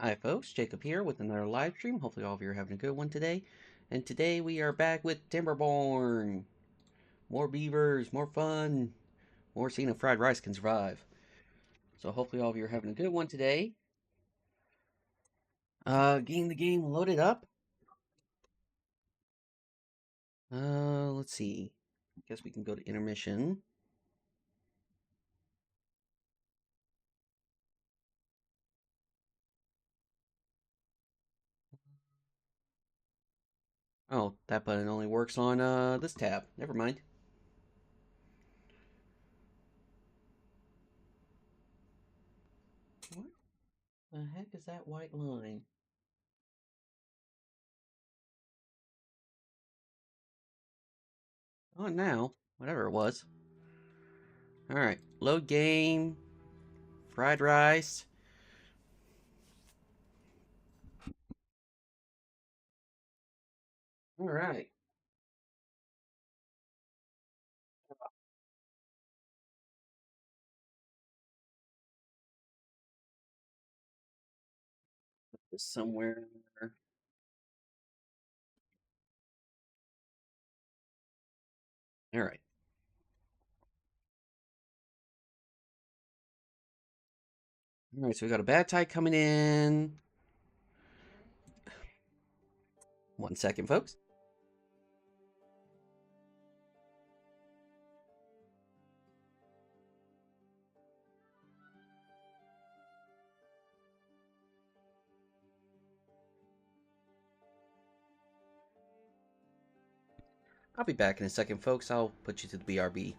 Hi folks, Jacob here with another live stream. Hopefully all of you are having a good one today. And today we are back with Timberborn. More beavers, more fun, more seeing if fried rice can survive. So hopefully all of you are having a good one today. Getting the game loaded up. Let's see. I guess we can go to intermission. Oh, that button only works on this tab. Never mind. What the heck is that white line? Oh, now, whatever it was. Alright, load game, fried rice. Alright. Somewhere. Alright. Alright, so we got a bad tide coming in. 1 second, folks. I'll be back in a second, folks. I'll put you to the BRB.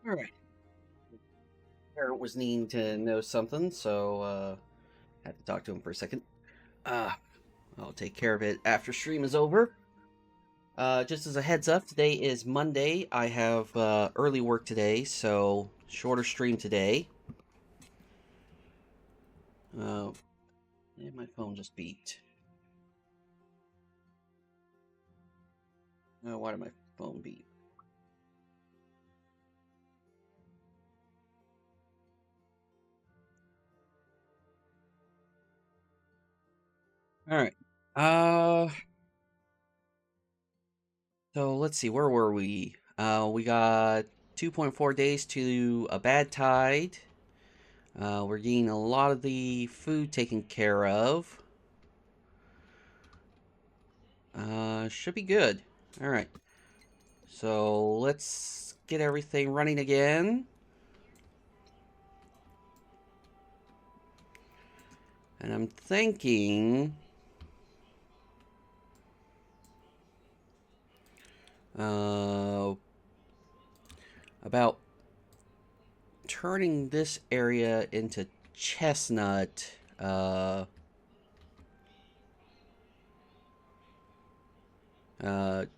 Alright. Parent was needing to know something, so had to talk to him for a second. Uh, I'll take care of it after stream is over. Just as a heads up, today is Monday. I have early work today, so shorter stream today. And my phone just beeped. Why did my phone beep? All right. So let's see, where were we? We got 2.4 days to a bad tide. We're getting a lot of the food taken care of. Should be good. All right. So let's get everything running again. And I'm thinking about turning this area into chestnut.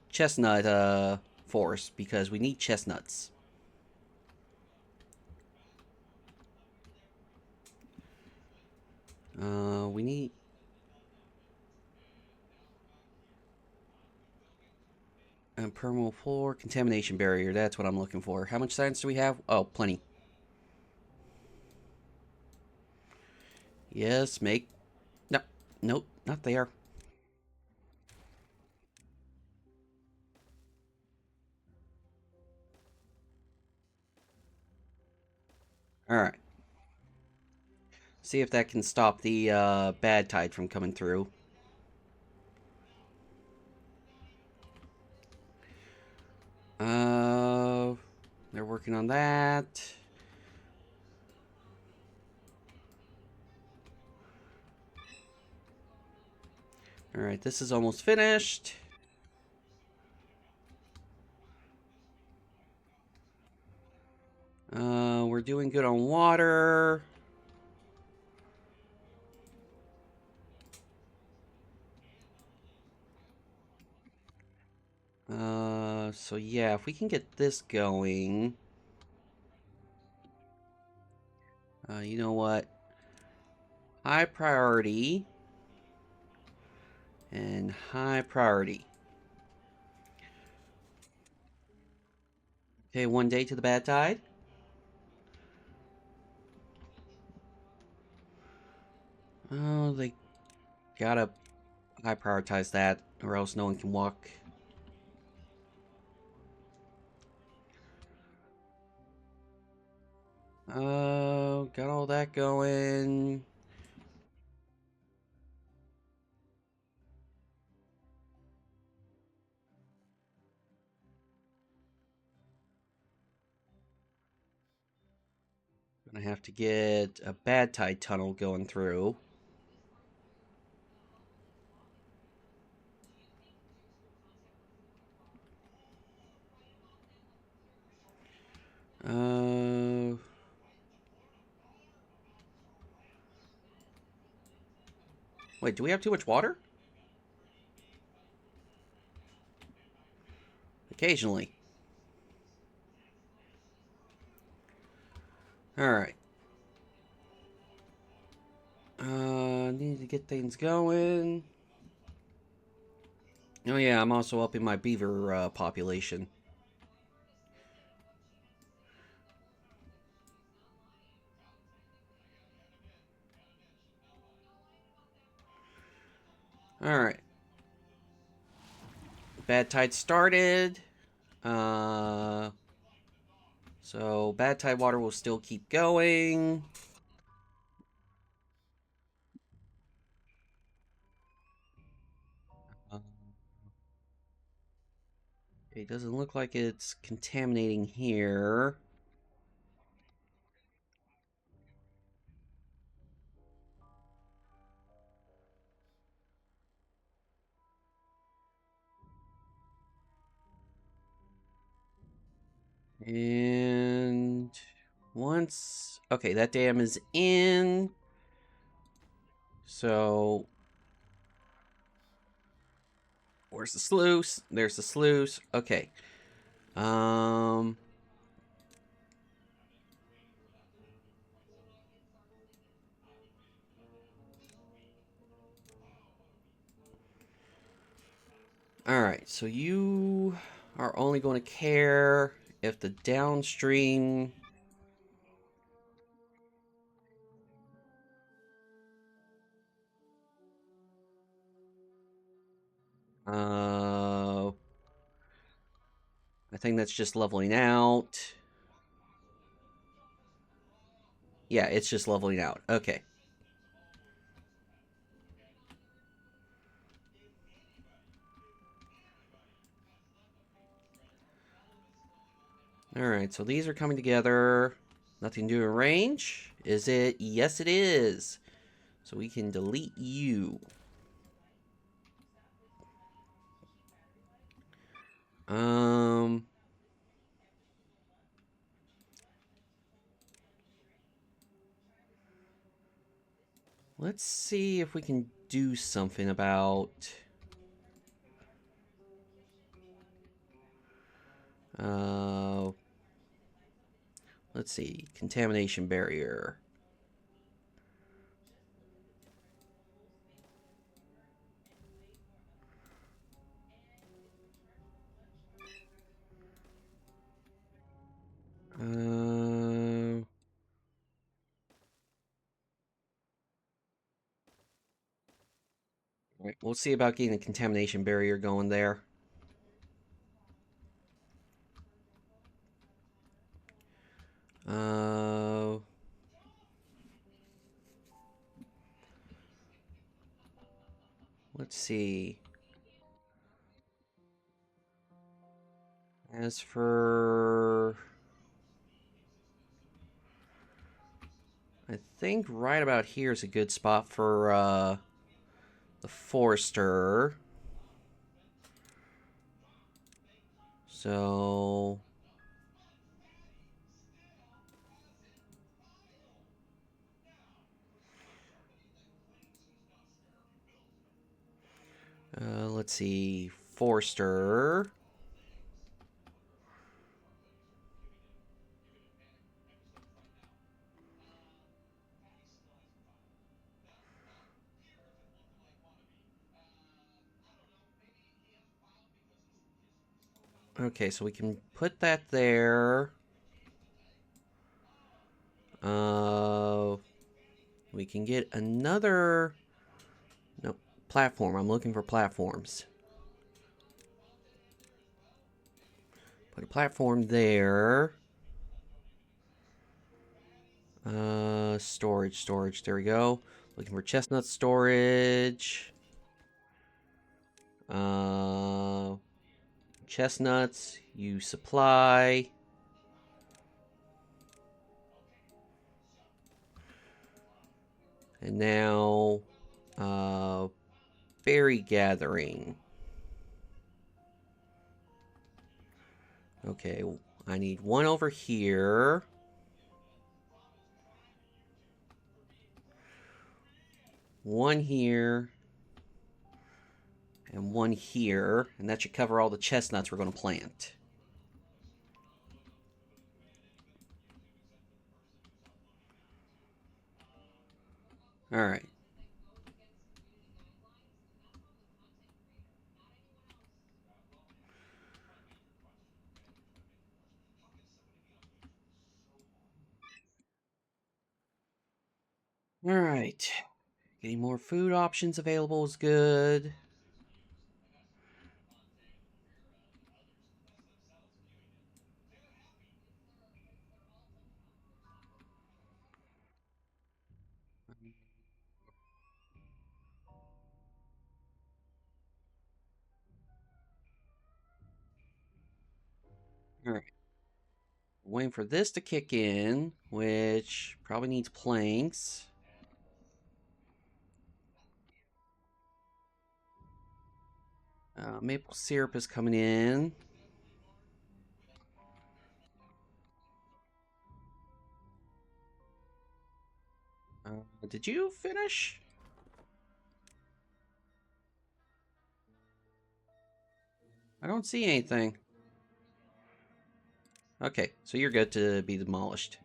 Chestnut forest because we need chestnuts. We need permeable floor contamination barrier. That's what I'm looking for. How much science do we have? Oh, plenty. Yes, make. No, nope, not there. See if that can stop the bad tide from coming through. They're working on that. Alright, this is almost finished. We're doing good on water. So yeah, if we can get this going. You know what? High priority. And high priority. Okay, 1 day to the bad tide. Oh, they gotta high prioritize that, or else no one can walk. Got all that going. Gonna have to get a bad tide tunnel going through. Uh, Wait, do we have too much water? Occasionally. Alright. Need to get things going. Oh yeah, I'm also upping my beaver population. Alright. Bad tide started. So bad tide water will still keep going. It doesn't look like it's contaminating here. And once... Okay, that dam is in. So... Where's the sluice? There's the sluice. Okay. Um... Alright, so you are only going to care if the downstream... I think that's just leveling out. Yeah, it's just leveling out. Okay. Alright, so these are coming together. Nothing to do in range. Is it? Yes, it is. So we can delete you. Um... Let's see if we can do something about... let's see. Contamination barrier. Uh, right, we'll see about getting a contamination barrier going there. Uh, Let's see. As for... I think right about here is a good spot for the forester. So... let's see. Forester. Okay, so we can put that there. We can get another... No, platform. I'm looking for platforms. Put a platform there. Storage. There we go. Looking for chestnut storage. Chestnuts. You supply. And now, berry gathering. Okay, I need one over here. One here. And one here. And that should cover all the chestnuts we're going to plant. Alright. Alright. Getting more food options available is good. Alright. Waiting for this to kick in, which probably needs planks. Maple syrup is coming in. Did you finish? I don't see anything. Okay, so you're good to be demolished.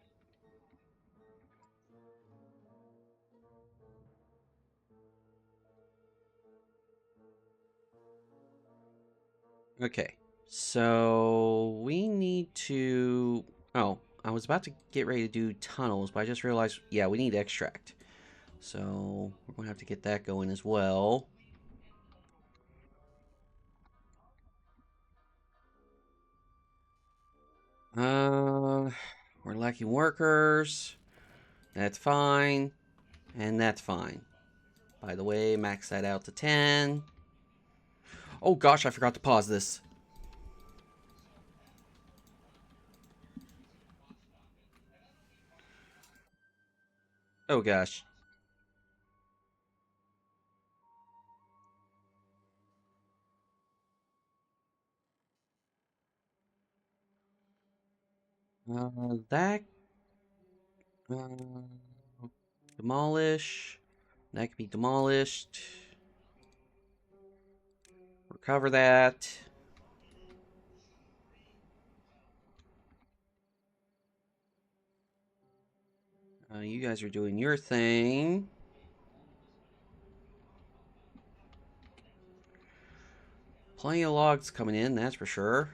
Okay, so we need to... Oh, I was about to get ready to do tunnels, but I just realized, yeah, we need extract. So we're going to have to get that going as well. We're lacking workers. That's fine. And that's fine. By the way, max that out to 10. Oh gosh, I forgot to pause this. Oh gosh. That... demolish. That can be demolished. Recover that. You guys are doing your thing. Plenty of logs coming in, that's for sure.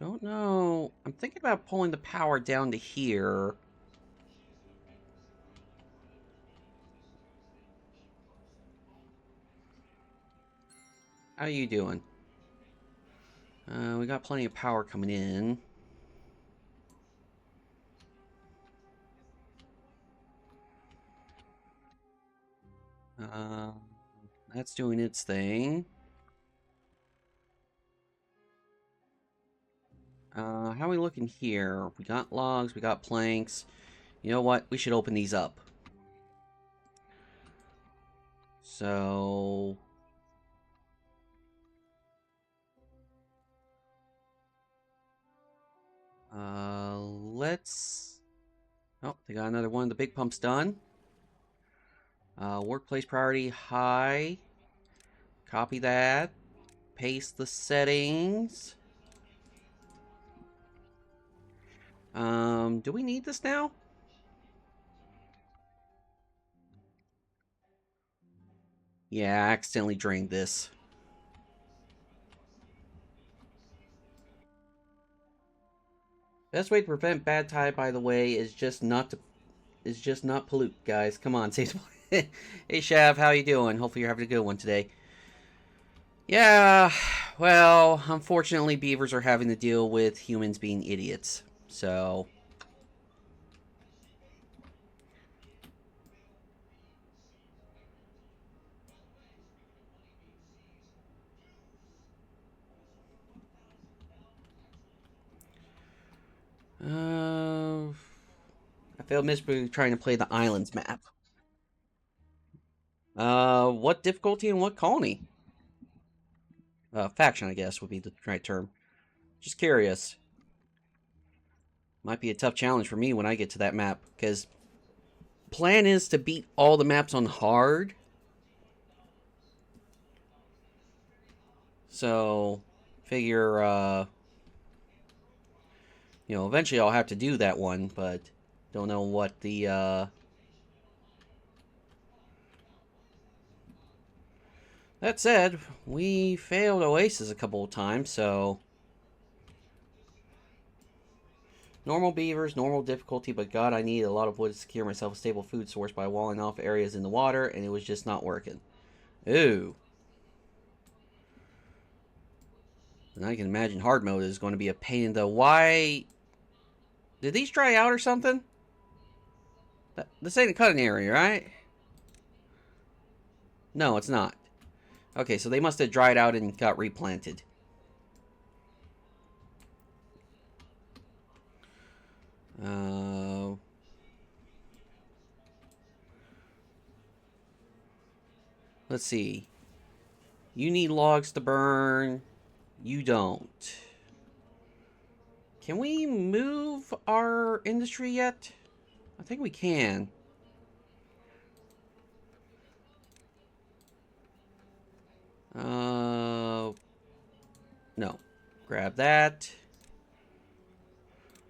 Don't know. I'm thinking about pulling the power down to here. How you doing? We got plenty of power coming in. Uh, that's doing its thing. How are we looking here? We got logs, we got planks. You know what? We should open these up. So... let's... Oh, they got another one of the big pumps done. Workplace priority high. Copy that. Paste the settings. Do we need this now? Yeah, I accidentally drained this. Best way to prevent bad tide, by the way, is just not pollute, guys. Come on, save Hey Shav, how you doing? Hopefully you're having a good one today. Yeah, well, unfortunately beavers are having to deal with humans being idiots. So, I failed miserably trying to play the islands map. What difficulty and what colony? Faction, I guess, would be the right term. Just curious. Might be a tough challenge for me when I get to that map, because plan is to beat all the maps on hard. So, figure, you know, eventually I'll have to do that one, but don't know what the, That said, we failed oasis a couple of times, so... Normal beavers, normal difficulty, but God, I needed a lot of wood to secure myself a stable food source by walling off areas in the water, and it was just not working. Ooh. And I can imagine hard mode is going to be a pain in the... Why... Did these dry out or something? This ain't a cutting area, right? No, it's not. Okay, so they must have dried out and got replanted. Let's see. You need logs to burn. You don't. Can we move our industry yet? I think we can. No. Grab that.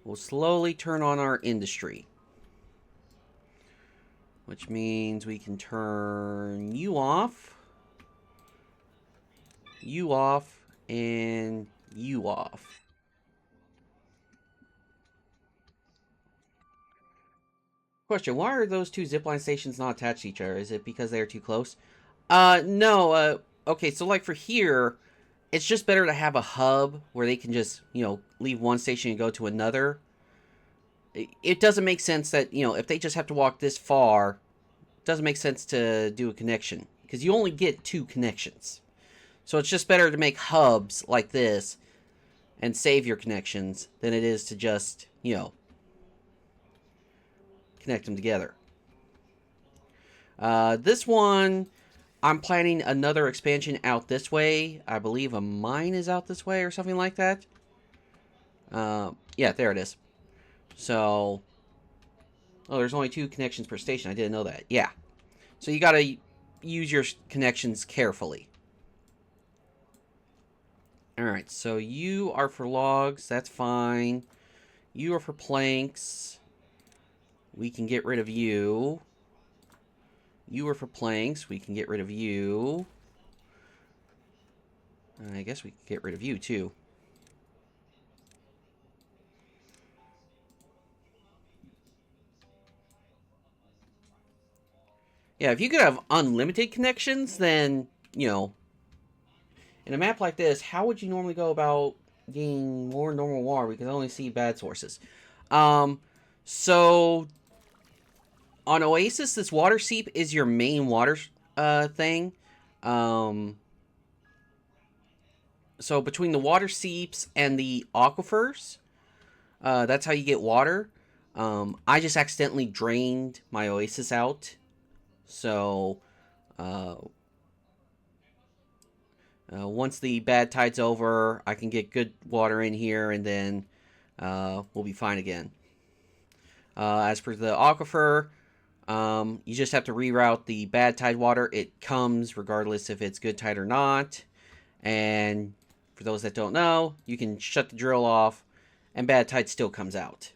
We'll slowly turn on our industry. Which means we can turn you off, and you off. Question, why are those two zipline stations not attached to each other? Is it because they're too close? No, okay, so like for here, it's just better to have a hub where they can just, you know, leave one station and go to another. It doesn't make sense that, you know, if they just have to walk this far, it doesn't make sense to do a connection. Because you only get 2 connections. So it's just better to make hubs like this and save your connections than it is to just, you know, connect them together. This one, I'm planning another expansion out this way. I believe a mine is out this way or something like that. Yeah, there it is. So, oh, there's only 2 connections per station. I didn't know that. Yeah. So you gotta use your connections carefully. Alright, so you are for logs. That's fine. You are for planks. We can get rid of you. You are for planks. We can get rid of you. I guess we can get rid of you, too. Yeah, if you could have unlimited connections, then, you know, in a map like this, how would you normally go about getting more normal water? We can only see bad sources. Um, so on Oasis, this water seep is your main water thing. Um, so between the water seeps and the aquifers, that's how you get water. I just accidentally drained my Oasis out. So uh, once the bad tide's over, I can get good water in here, and then we'll be fine again. As for the aquifer, you just have to reroute the bad tide water. It comes regardless if it's good tide or not. And for those that don't know, you can shut the drill off, and bad tide still comes out.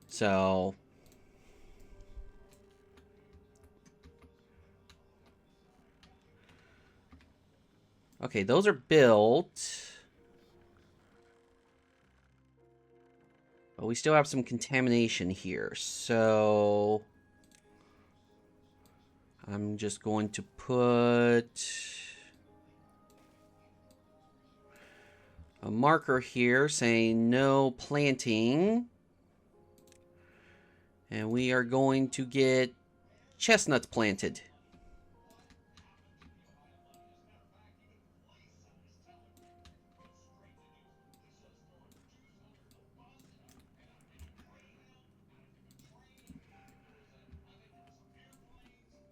So, okay, those are built. But we still have some contamination here. So, I'm just going to put a marker here saying no planting. And we are going to get chestnuts planted.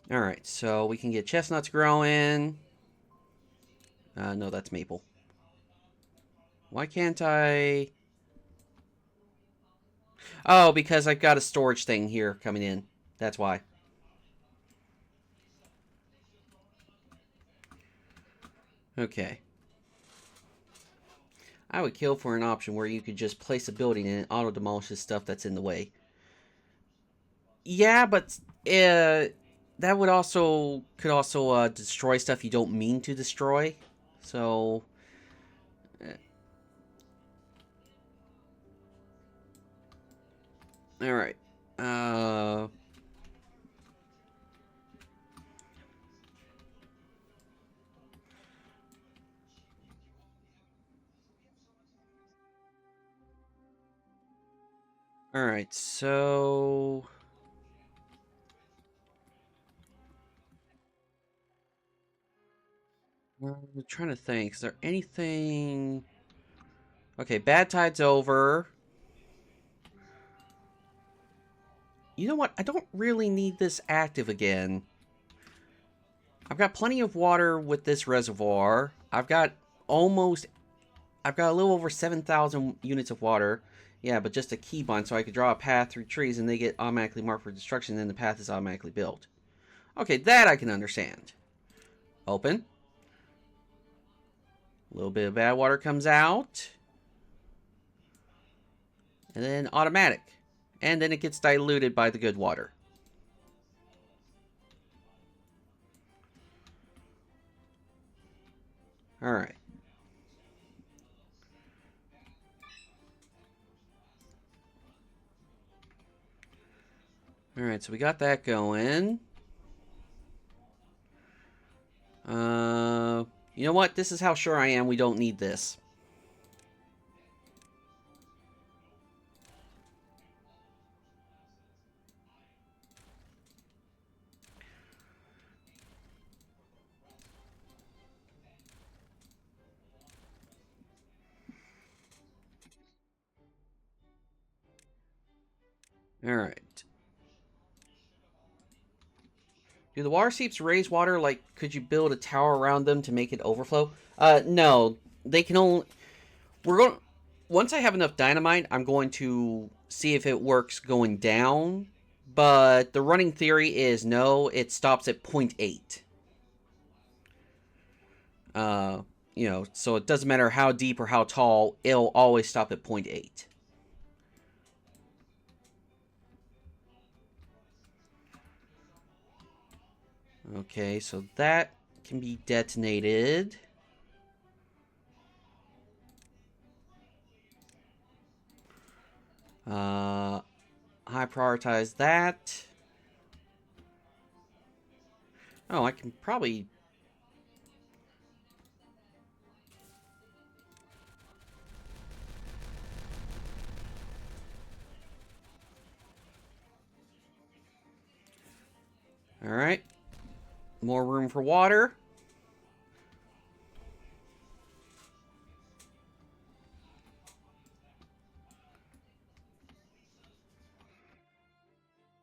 Alright, so we can get chestnuts growing. No, that's maple. Why can't I... Oh, because I've got a storage thing here coming in. That's why. Okay. I would kill for an option where you could just place a building and it auto-demolishes stuff that's in the way. Yeah, but that would also... could also destroy stuff you don't mean to destroy. So... Alright. Alright, so... I'm trying to think. Is there anything... Okay, bad tide's over. You know what? I don't really need this active again. I've got plenty of water with this reservoir. I've got a little over 7,000 units of water. Yeah, but just a keybind so I could draw a path through trees and they get automatically marked for destruction and then the path is automatically built. Okay, that I can understand. Open. A little bit of bad water comes out. And then automatic. And then it gets diluted by the good water. Alright. Alright, so we got that going. You know what? This is how sure I am we don't need this. Alright. Do the water seeps raise water? Like, could you build a tower around them to make it overflow? No. They can only... We're going... Once I have enough dynamite, I'm going to see if it works going down. But the running theory is no, it stops at 0.8. You know, so it doesn't matter how deep or how tall, it'll always stop at 0.8. Okay, so that can be detonated. High prioritize that. Oh, I can probably... Alright. More room for water.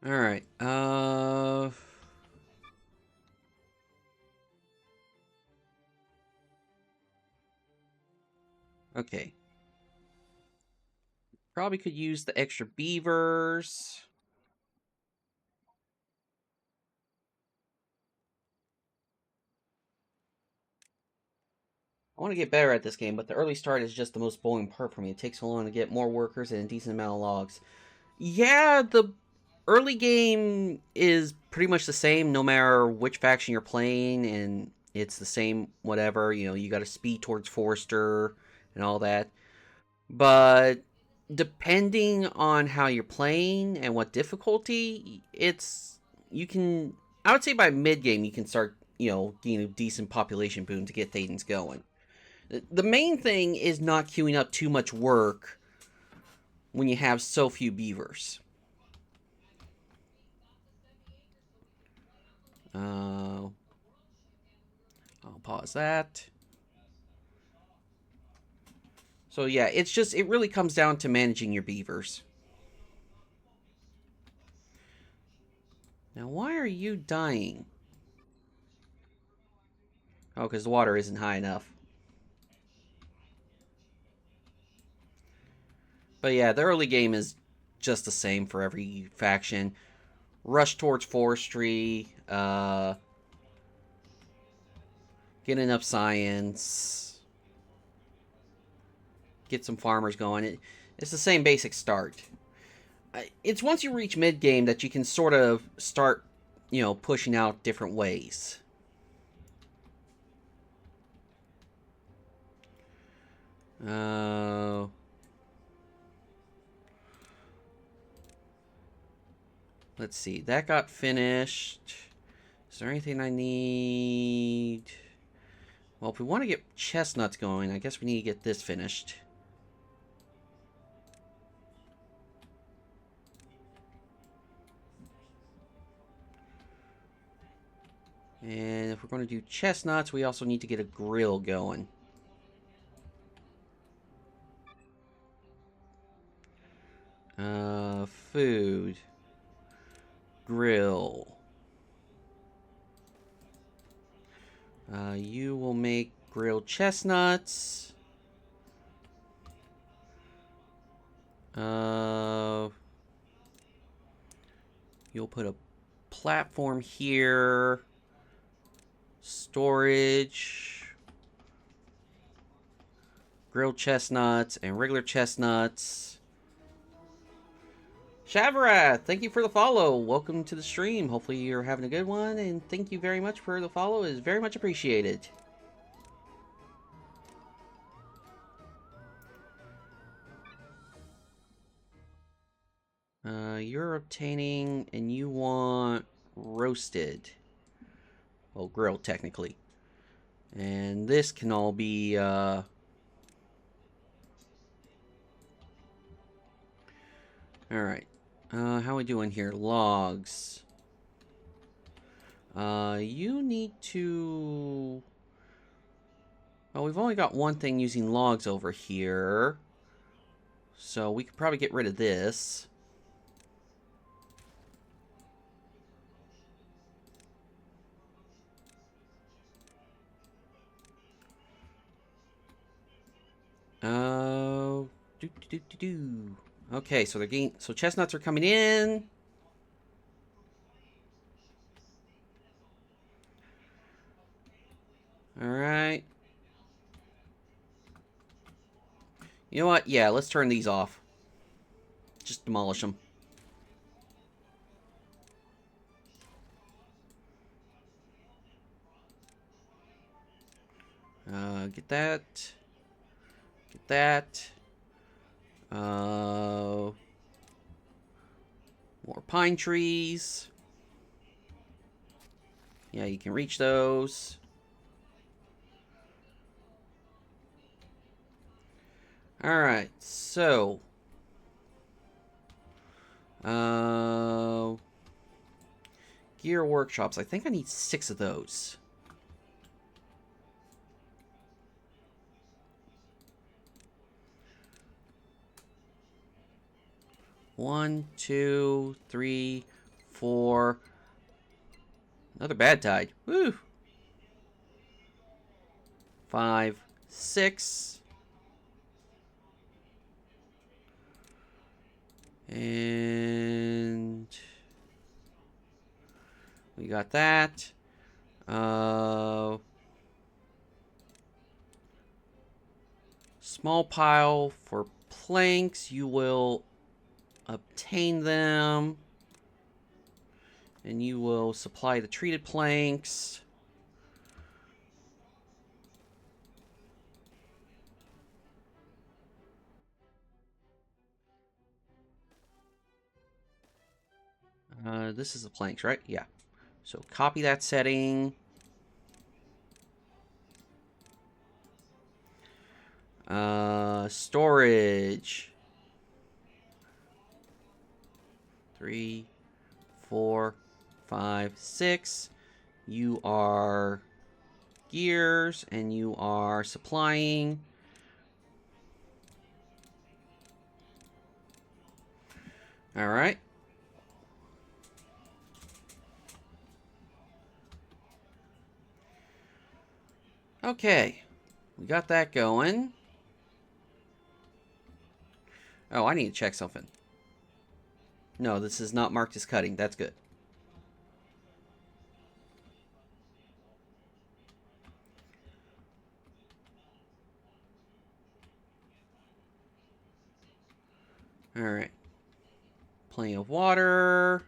Alright. Okay. Probably could use the extra beavers. I want to get better at this game, but the early start is just the most boring part for me. It takes so long to get more workers and a decent amount of logs. Yeah, the early game is pretty much the same no matter which faction you're playing, and it's the same whatever. You know, you got to speed towards Forester and all that. But depending on how you're playing and what difficulty, it's you can. I would say by mid game you can start, getting a decent population boom to get things going. The main thing is not queuing up too much work when you have so few beavers. I'll pause that. So yeah, it really comes down to managing your beavers. Now, why are you dying? Oh, because the water isn't high enough. But yeah, the early game is just the same for every faction. Rush towards forestry, get enough science, get some farmers going. It's the same basic start. It's once you reach mid game that you can sort of start, pushing out different ways. Uh, let's see. That got finished. Is there anything I need? Well, if we want to get chestnuts going, I guess we need to get this finished. And if we're going to do chestnuts, we also need to get a grill going. Food. Grill. You will make grilled chestnuts. You'll put a platform here. Storage. Grilled chestnuts and regular chestnuts. Shavarath, thank you for the follow. Welcome to the stream. Hopefully you're having a good one, and thank you very much for the follow. It is very much appreciated. You're obtaining, and you want roasted. Well, grilled, technically. And this can all be, Alright. How are we doing here? Logs. You need to... Well, we've only got one thing using logs over here. So we could probably get rid of this. Okay, so so chestnuts are coming in. All right. You know what? Yeah, let's turn these off. Just demolish them. Get that. Get that. More pine trees. Yeah, you can reach those. Alright, so... gear workshops. I think I need 6 of those. One, two, three, four. Another bad tide. Woo! 5, 6. And we got that. Small pile for planks. You will obtain them. And you will supply the treated planks. This is the planks, right? Yeah. So copy that setting. Storage. 3, 4, 5, 6. You are gears, and you are supplying. All right. Okay. We got that going. Oh, I need to check something. No, this is not marked as cutting. That's good. Alright. Plenty of water.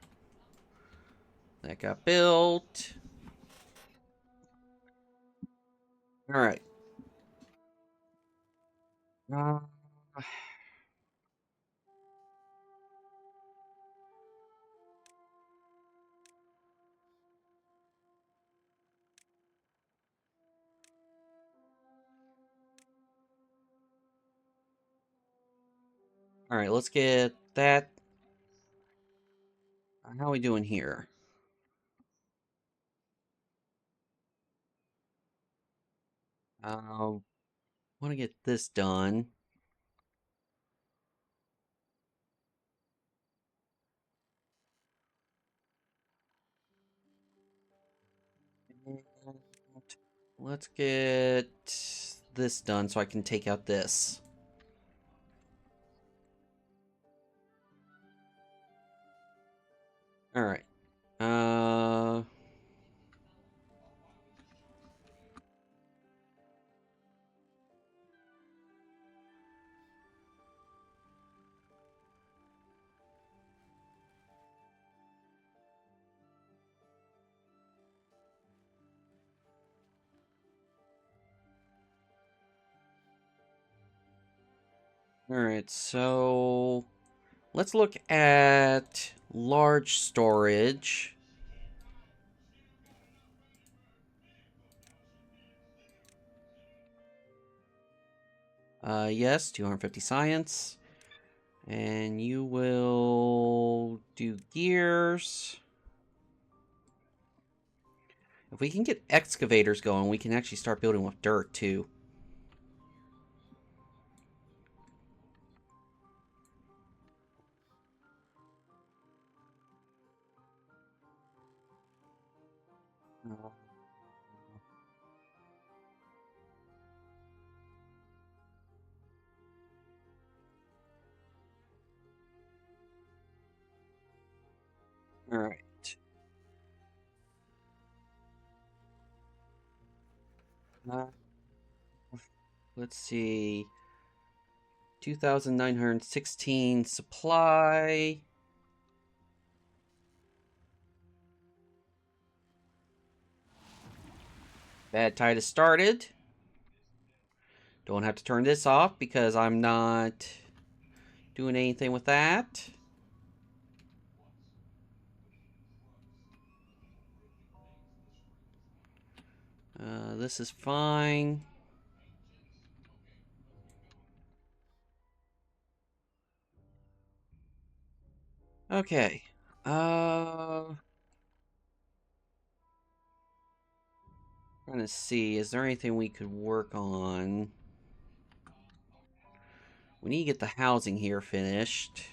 That got built. Alright. Uh, Alright, let's get that. How are we doing here? Want to get this done. Let's get this done so I can take out this. Alright. Alright, so let's look at large storage. Yes, 250 science. And you will do gears. If we can get excavators going, we can actually start building with dirt, too. Alright. Let's see. 2,916 supply. Bad tide has started. Don't have to turn this off because I'm not doing anything with that. This is fine. Okay. Trying to see, is there anything we could work on? We need to get the housing here finished.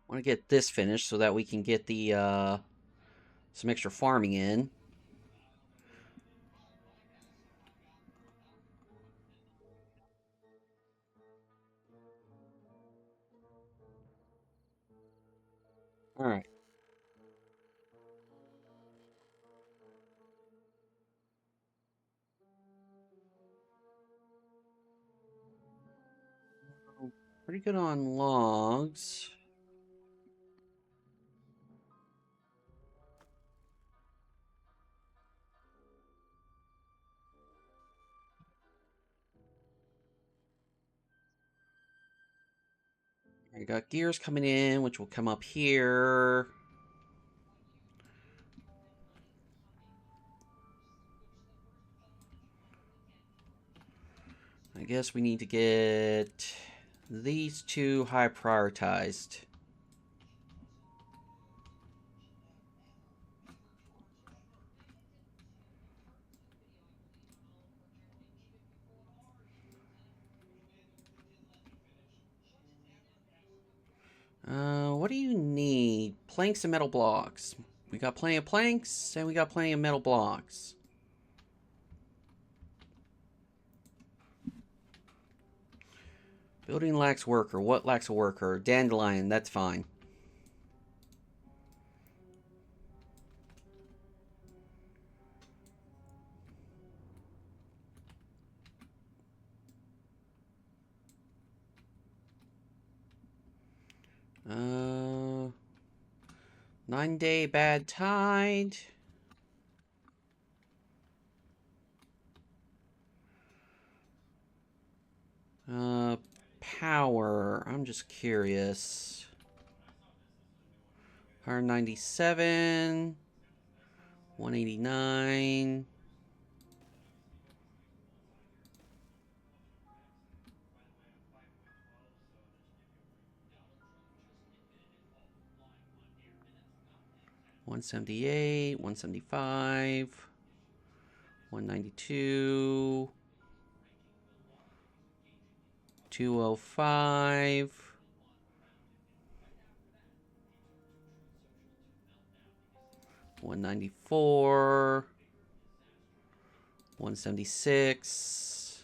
Want to get this finished so that we can get the some extra farming in. All right. Pretty good on logs. I got gears coming in, which will come up here. I guess we need to get these two high prioritized. What do you need? Planks and metal blocks. We got plenty of planks, and we got plenty of metal blocks. Building lacks worker. What lacks a worker? Dandelion, that's fine. Uh, 9-day bad tide. Power. I'm just curious. 197. 189. $178, $175, $192, $205, $194, $176,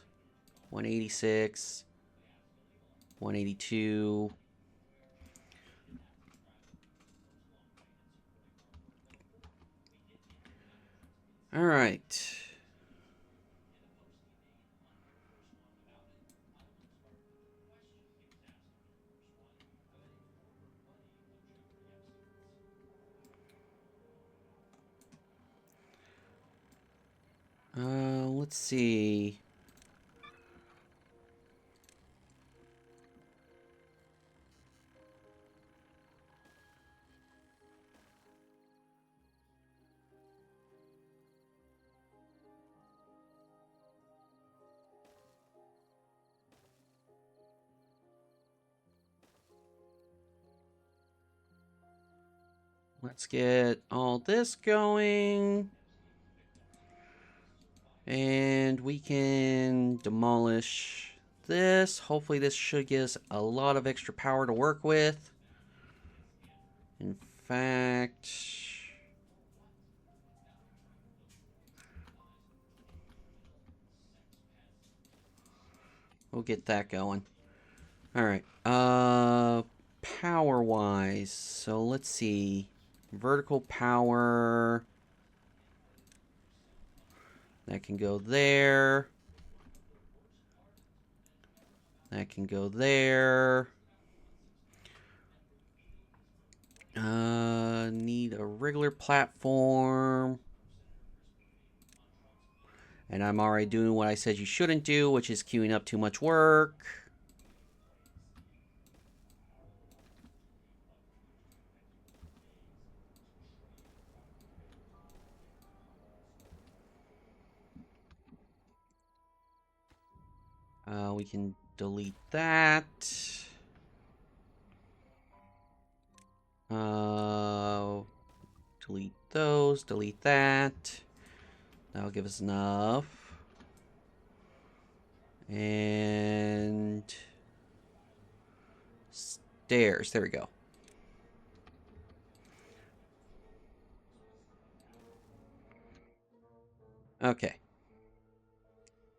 $186, $182. All right. Let's see. Let's get all this going. And we can demolish this. Hopefully this should give us a lot of extra power to work with. In fact, we'll get that going. All right. Power wise, so let's see. Vertical power. That can go there. That can go there. Need a regular platform. And I'm already doing what I said you shouldn't do, which is queuing up too much work. We can delete that. Delete those, delete that. That'll give us enough. And stairs, there we go. Okay.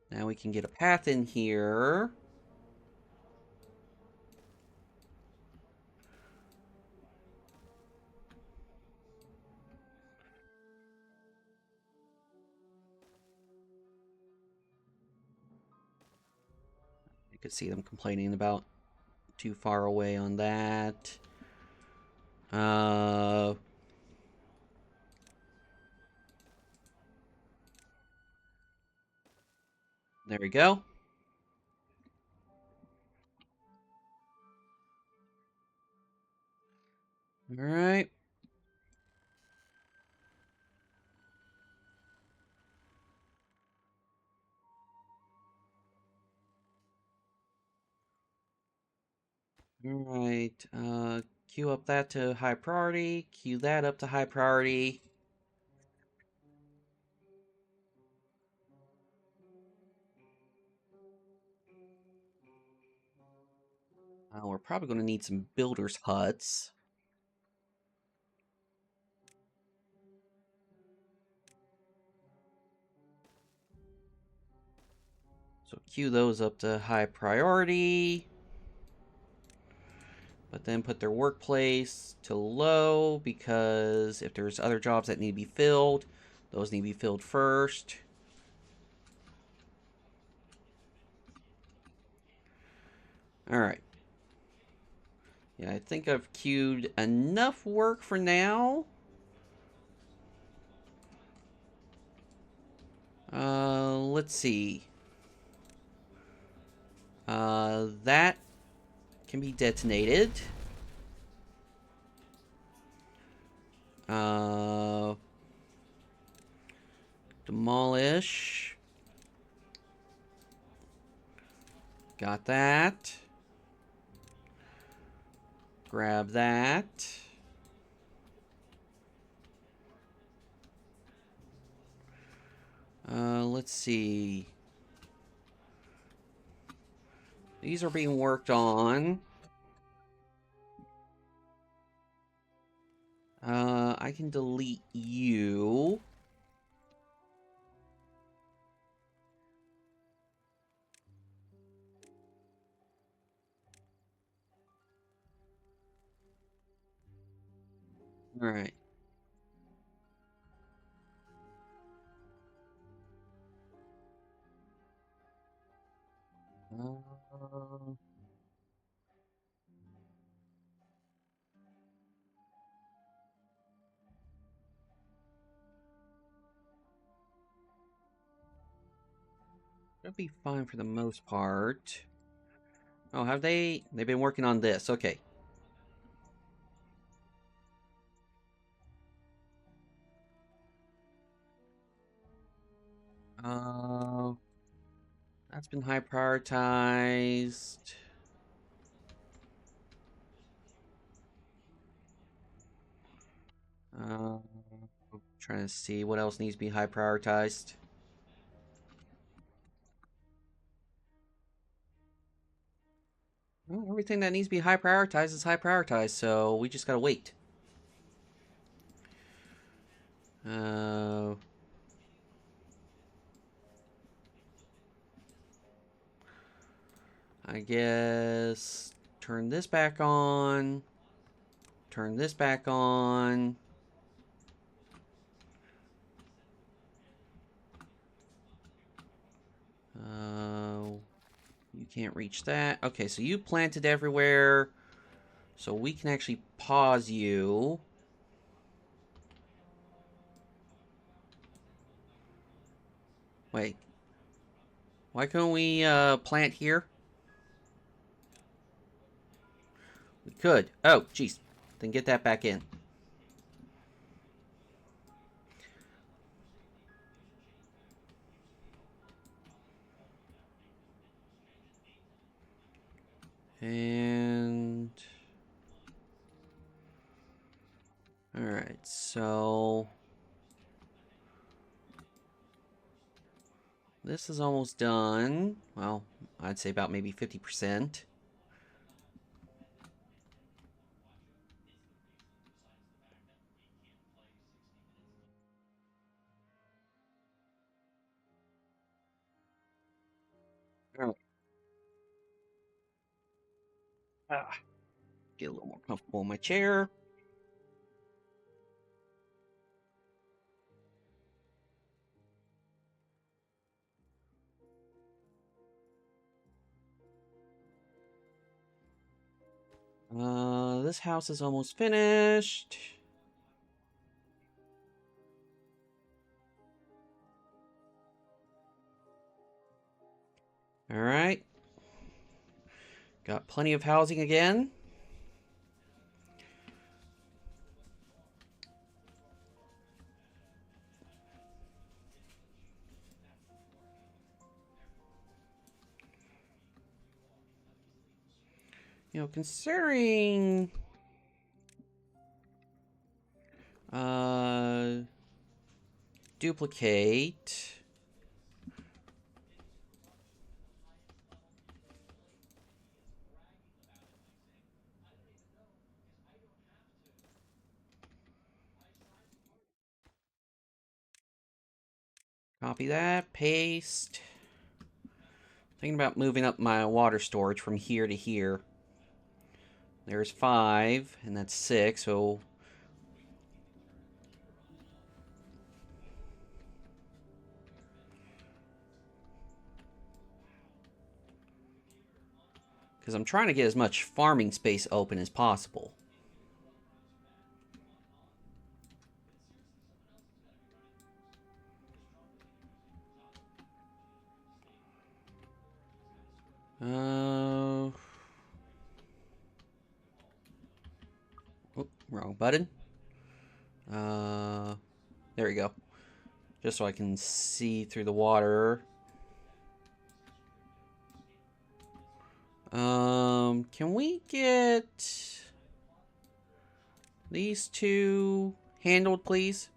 Now we can get a path in here. You could see them complaining about too far away on that. There we go. All right. All right. Queue up that to high priority. Queue that up to high priority. We're probably going to need some builders' huts. So queue those up to high priority. But then put their workplace to low, because if there's other jobs that need to be filled, those need to be filled first. Alright. Yeah, I think I've queued enough work for now. Let's see. That can be detonated. Demolish. Got that. Grab that. Let's see. These are being worked on. I can delete you. Alright. That'll be fine for the most part. Oh, have they? They've been working on this. Okay. Uh, that's been high prioritized. Trying to see what else needs to be high prioritized. Well, everything that needs to be high prioritized is high prioritized, so we just gotta wait. I guess turn this back on. Turn this back on. You can't reach that. Okay, so you planted everywhere. So we can actually pause you. Wait. Why couldn't we plant here? We could. Oh, jeez. Then get that back in. And all right, so this is almost done. Well, I'd say about maybe 50%. All right. Get a little more comfortable in my chair. This house is almost finished. All right. Got plenty of housing again. You know, considering duplicate. Copy that, paste. Thinking about moving up my water storage from here to here. There's 5, and that's 6, so... Because I'm trying to get as much farming space open as possible. Oh, wrong button. There we go. Just so I can see through the water. Can we get these two handled, please?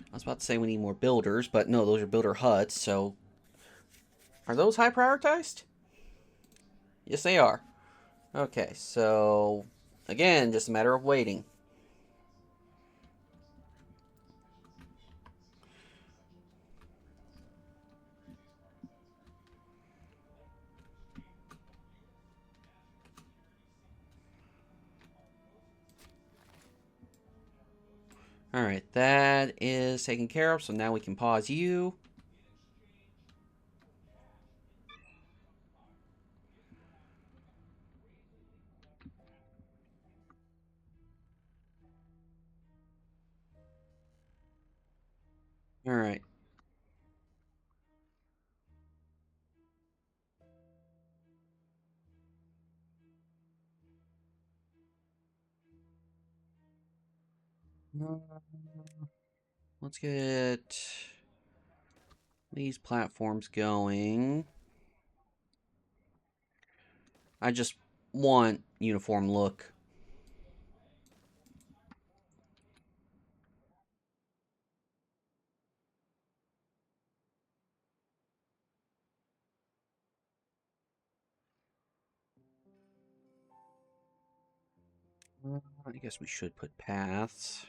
I was about to say we need more builders, but no, those are builder huts, so... Are those high prioritized? Yes, they are. Okay, so... Again, just a matter of waiting. Alright, that is taken care of, so now we can pause you. Alright. Let's get these platforms going. I just want uniform look. I guess we should put paths.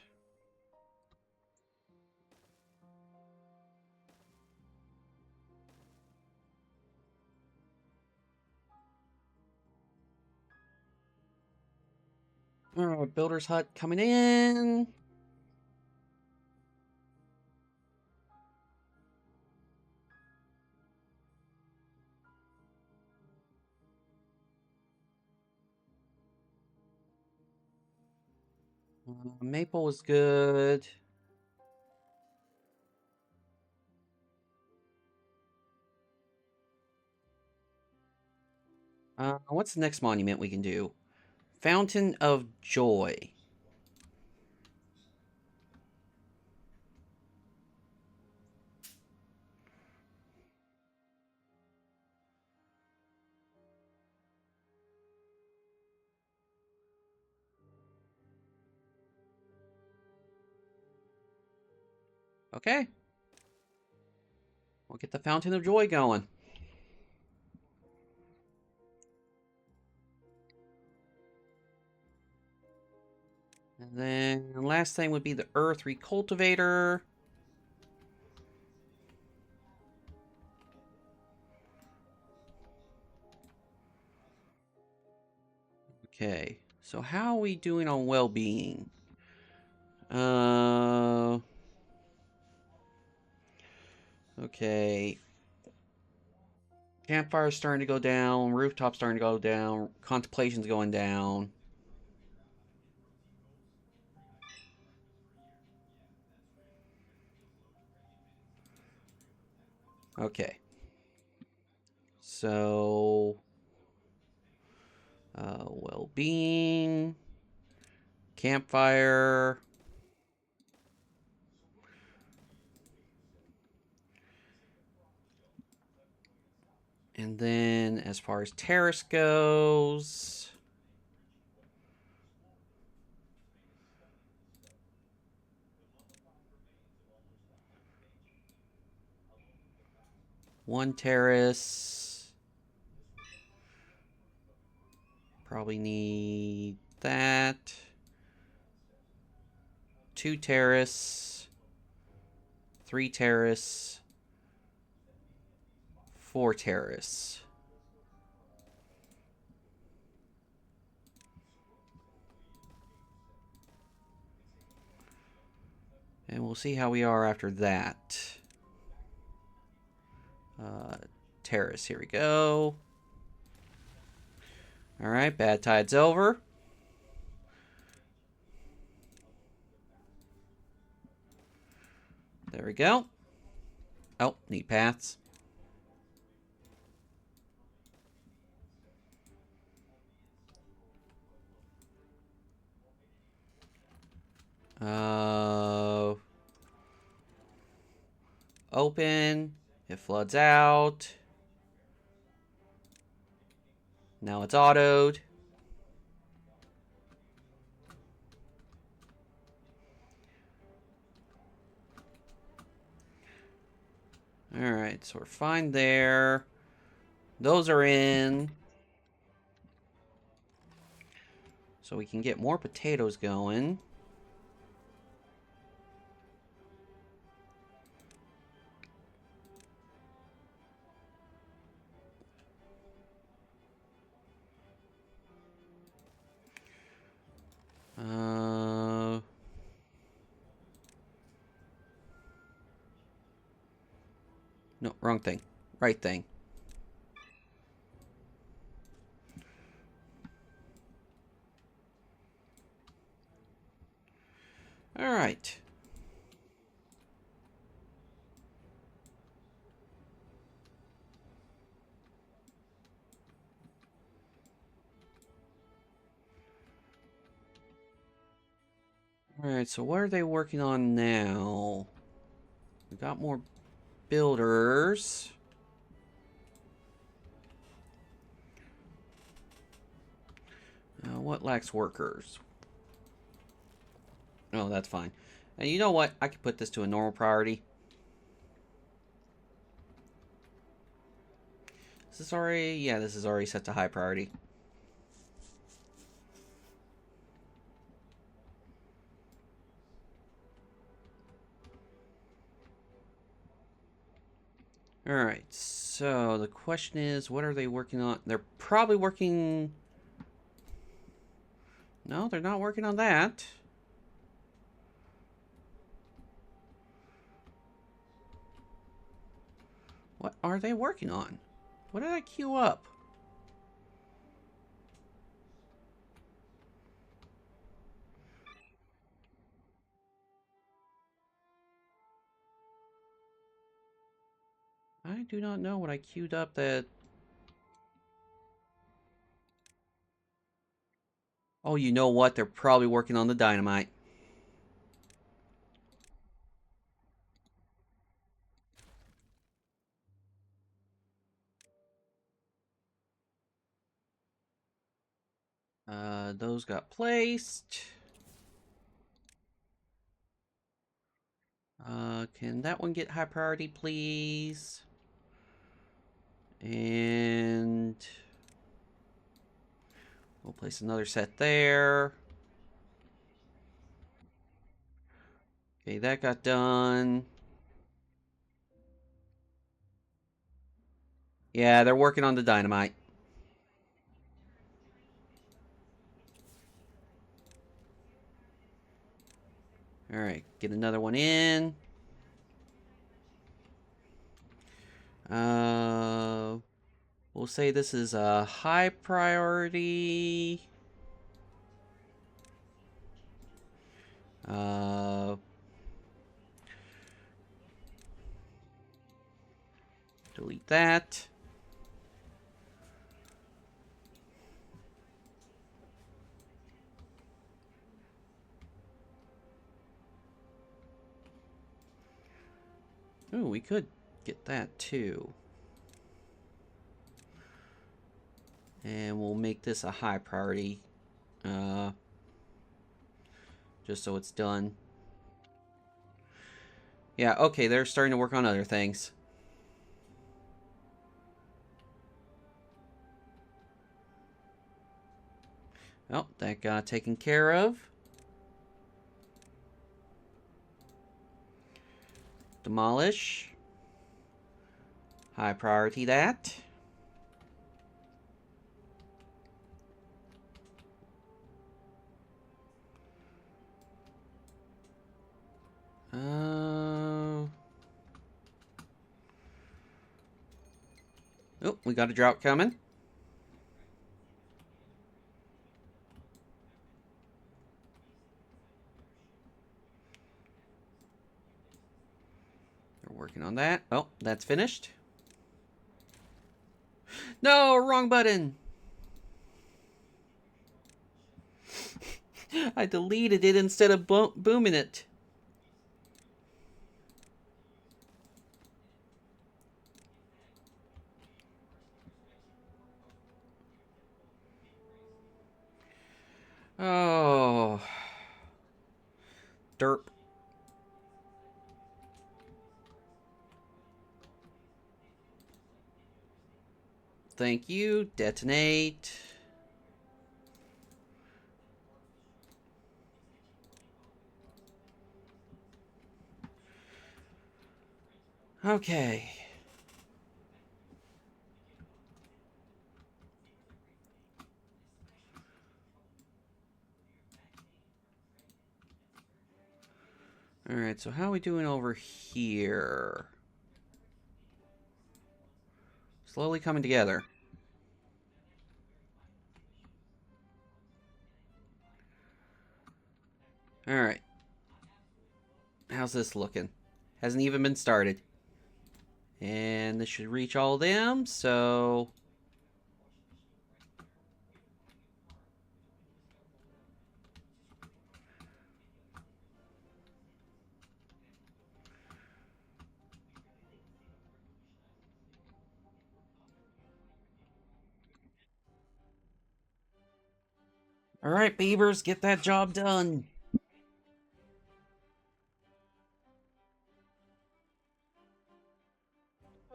Alright, builder's hut coming in. Maple is good. What's the next monument we can do? Fountain of Joy. Okay. We'll get the Fountain of Joy going. And then the last thing would be the Earth Recultivator. Okay. So how are we doing on well-being? Okay. Campfire's starting to go down. Rooftop's starting to go down. Contemplation's going down. Okay. So, well-being, campfire, and then as far as terrace goes, one terrace. Probably need that. Two terrace, three terrace, four terrace. And we'll see how we are after that. Terrace, here we go. Alright, bad tide's over. There we go. Oh, neat paths. Open. It floods out. Now it's autoed. Alright, so we're fine there. Those are in. So we can get more potatoes going. No, wrong thing. Right thing. Alright. Alright, so what are they working on now? We got more builders. What lacks workers? Oh, that's fine. And you know what? I could put this to a normal priority. Is this already? Yeah, this is already set to high priority. Alright, so the question is, what are they working on? They're probably working... No, they're not working on that. What are they working on? What did I queue up? I do not know what I queued up that... Oh, you know what? They're probably working on the dynamite. Those got placed. Can that one get high priority, please? And we'll place another set there. Okay, that got done. Yeah, they're working on the dynamite. Alright, get another one in. We'll say this is a high priority. Delete that. Ooh, we could get that too. And we'll make this a high priority. Just so it's done. Yeah, okay, they're starting to work on other things. Oh, that got taken care of. Demolish. High priority that. Oh, we got a drought coming. They're working on that. Oh, that's finished. No, wrong button. I deleted it instead of booming it. Oh. Derp. Thank you. Detonate. Okay. Alright, so how are we doing over here? Slowly coming together. Alright. How's this looking? Hasn't even been started. And this should reach all of them, so... Alright, beavers, get that job done.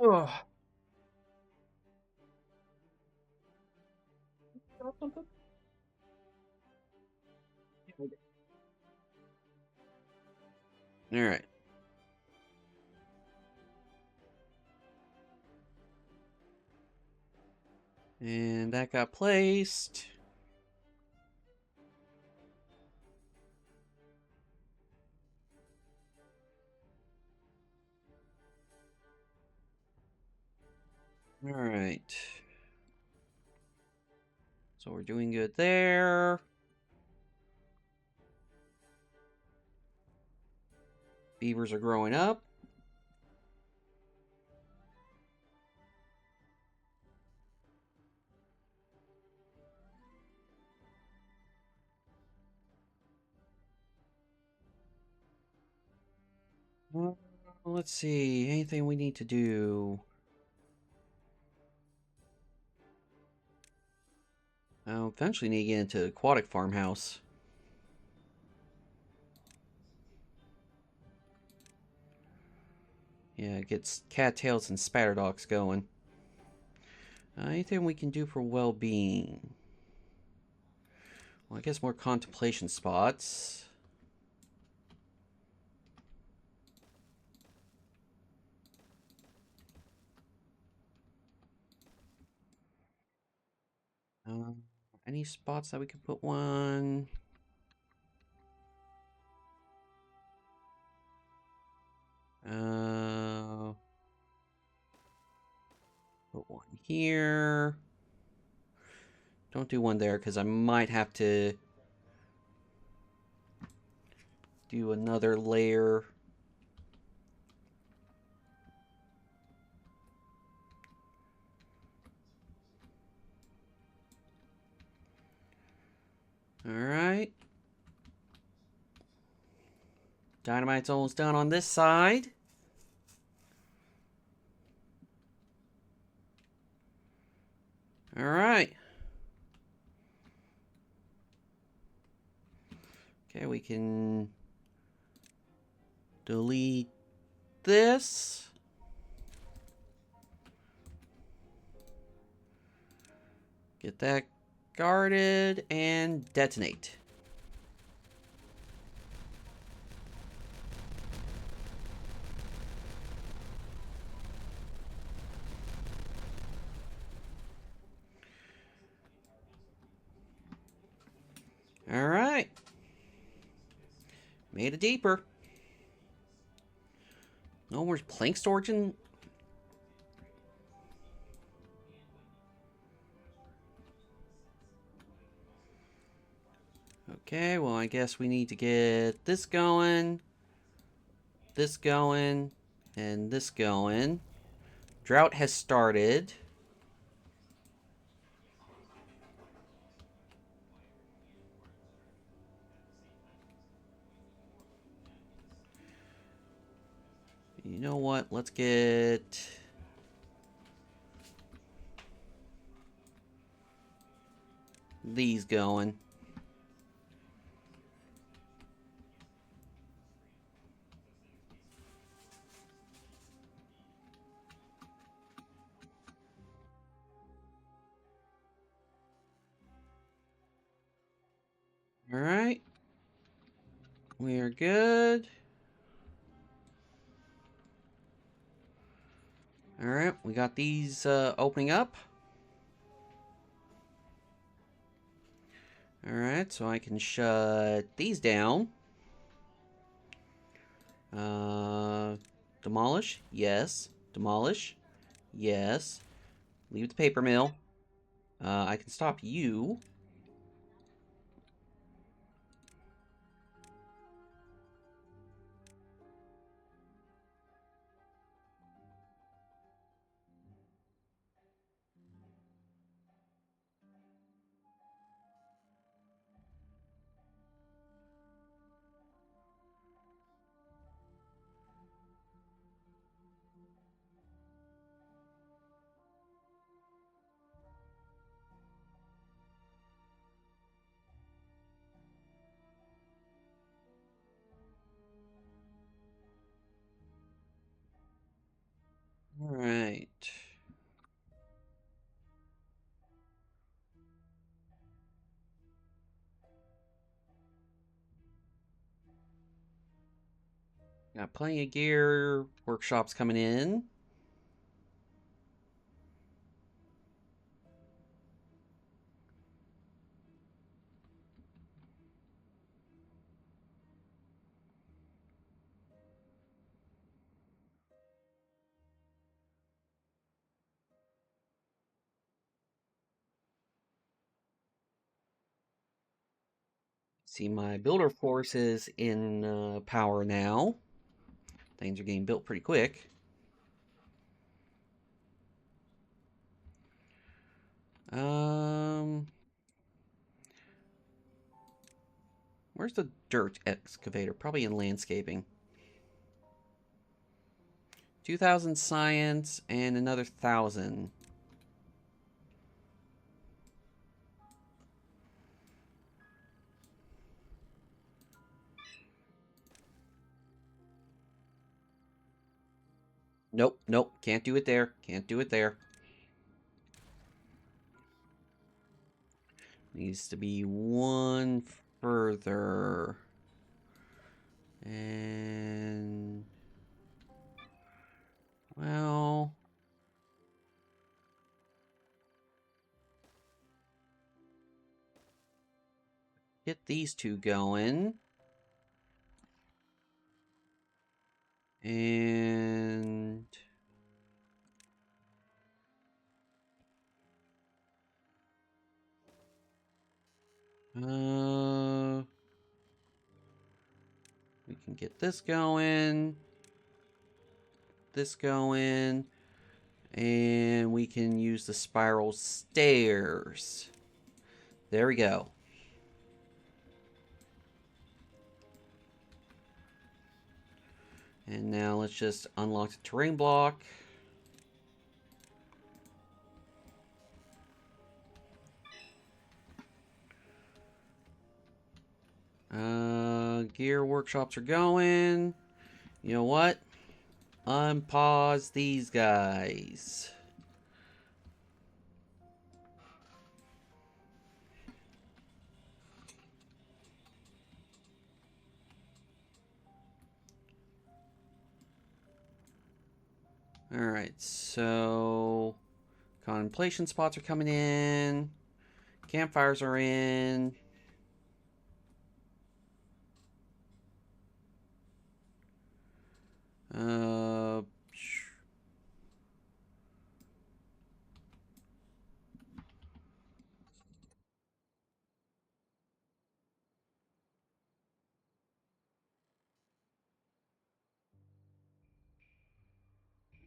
Ugh. Alright. And that got placed. Alright. So we're doing good there. Beavers are growing up. Let's see. Anything we need to do? I'll eventually need to get into aquatic farmhouse. Yeah, it gets cattails and spatterdocks going. Anything we can do for well-being? Well, I guess more contemplation spots. Um, any spots that we could put one? Put one here. Don't do one there because I might have to do another layer. Alright. Dynamite's almost done on this side. Alright. Okay, we can delete this. Get that guarded and detonate. Alright. Made it deeper. No more plank storage in. Okay, well, I guess we need to get this going, and this going. Drought has started. You know what? Let's get these going. Alright. We are good. Alright, we got these opening up. Alright, so I can shut these down. Demolish? Yes. Demolish? Yes. Leave the paper mill. I can stop you. Alright. Got plenty of gear. Workshops coming in. See, my builder force is in power now. Things are getting built pretty quick. Where's the dirt excavator? Probably in landscaping. 2,000 science and another 1,000. Nope, nope, can't do it there. Can't do it there. Needs to be one further. And... well... get these two going. And... we can get this going. This going. And we can use the spiral stairs. There we go. And now let's just unlock the terrain block. Gear workshops are going. You know what? Unpause these guys. Alright, so contemplation spots are coming in. Campfires are in.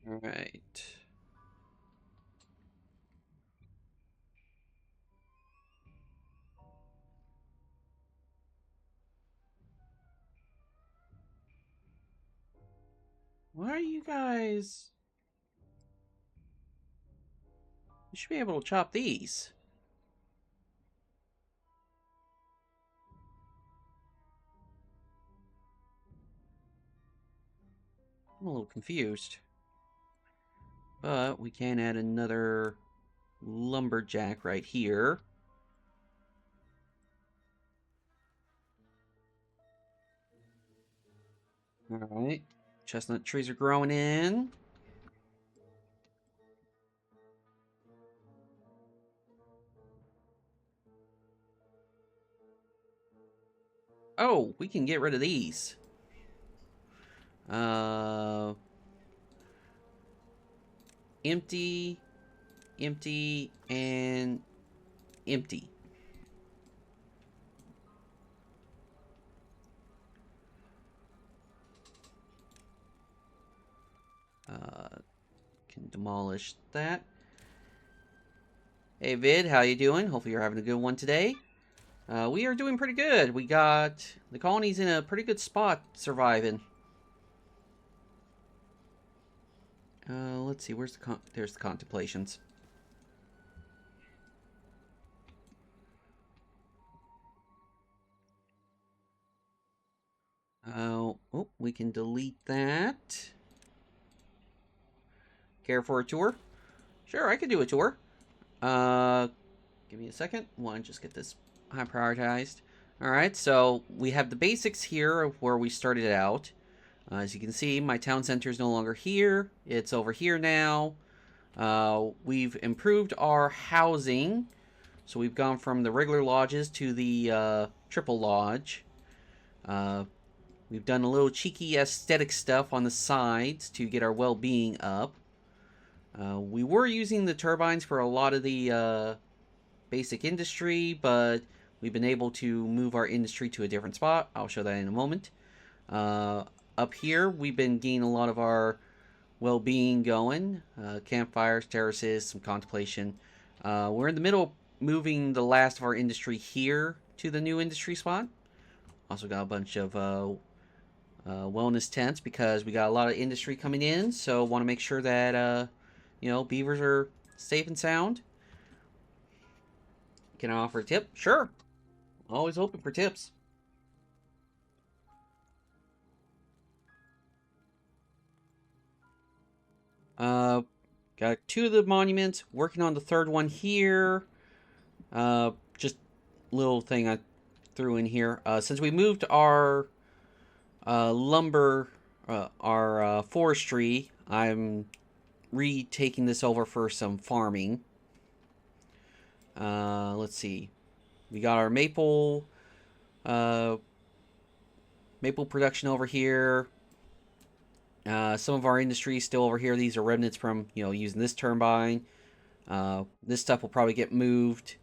Alright. Why are you guys... you should be able to chop these. I'm a little confused. But we can add another lumberjack right here. Alright. Chestnut trees are growing in. Oh, we can get rid of these. Empty, empty, and empty. Can demolish that. Hey Vid, how you doing? Hopefully you're having a good one today. We are doing pretty good. We got the colony's in a pretty good spot surviving. Let's see, where's there's the contemplations. Oh, we can delete that. Care for a tour? Sure, I could do a tour. Give me a second. Want to just get this high prioritized. Alright, so we have the basics here of where we started out. As you can see, my town center is no longer here. It's over here now. We've improved our housing. So we've gone from the regular lodges to the triple lodge. We've done a little cheeky aesthetic stuff on the sides to get our well-being up. We were using the turbines for a lot of the basic industry, but we've been able to move our industry to a different spot. I'll show that in a moment. Up here, we've been getting a lot of our well-being going. Campfires, terraces, some contemplation. We're in the middle of moving the last of our industry here to the new industry spot. Also got a bunch of wellness tents because we got a lot of industry coming in. So want to make sure that beavers are safe and sound. Can I offer a tip? Sure. Always open for tips. Got 2 of the monuments. Working on the 3rd one here. Just little thing I threw in here. Since we moved our our forestry, I'm retaking this over for some farming. Let's see. We got our maple production over here. Some of our industry is still over here. These are remnants from using this turbine. This stuff will probably get moved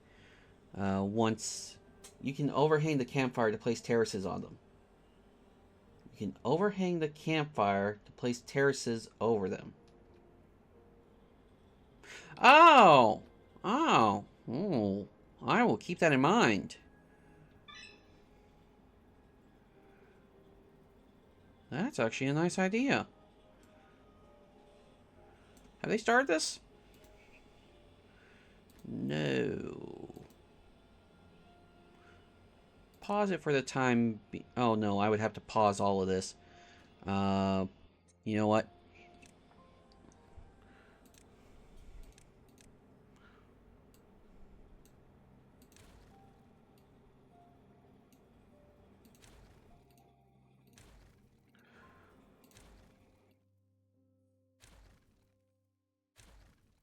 once. You can overhang the campfire to place terraces on them. You can overhang the campfire to place terraces over them. Oh! Oh! Oh! I will keep that in mind. That's actually a nice idea. Have they started this? No. Pause it for the time. Oh no, I would have to pause all of this. You know what?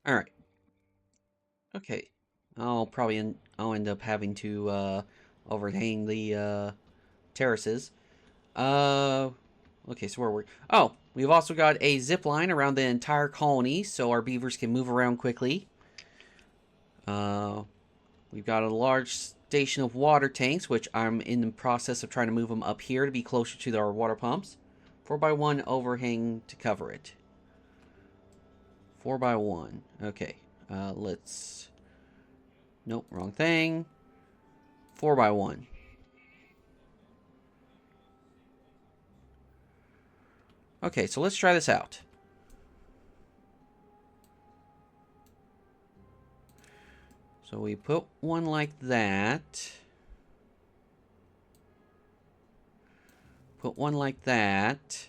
All right. Okay. I'll end up having to overhang the terraces. Okay, so where we're... Oh, we've also got a zip line around the entire colony so our beavers can move around quickly. We've got a large station of water tanks, which I'm in the process of trying to move them up here to be closer to our water pumps. 4x1 overhang to cover it. 4x1. Okay, let's... Nope, wrong thing. 4x1. Okay, so let's try this out. So we put one like that. Put one like that.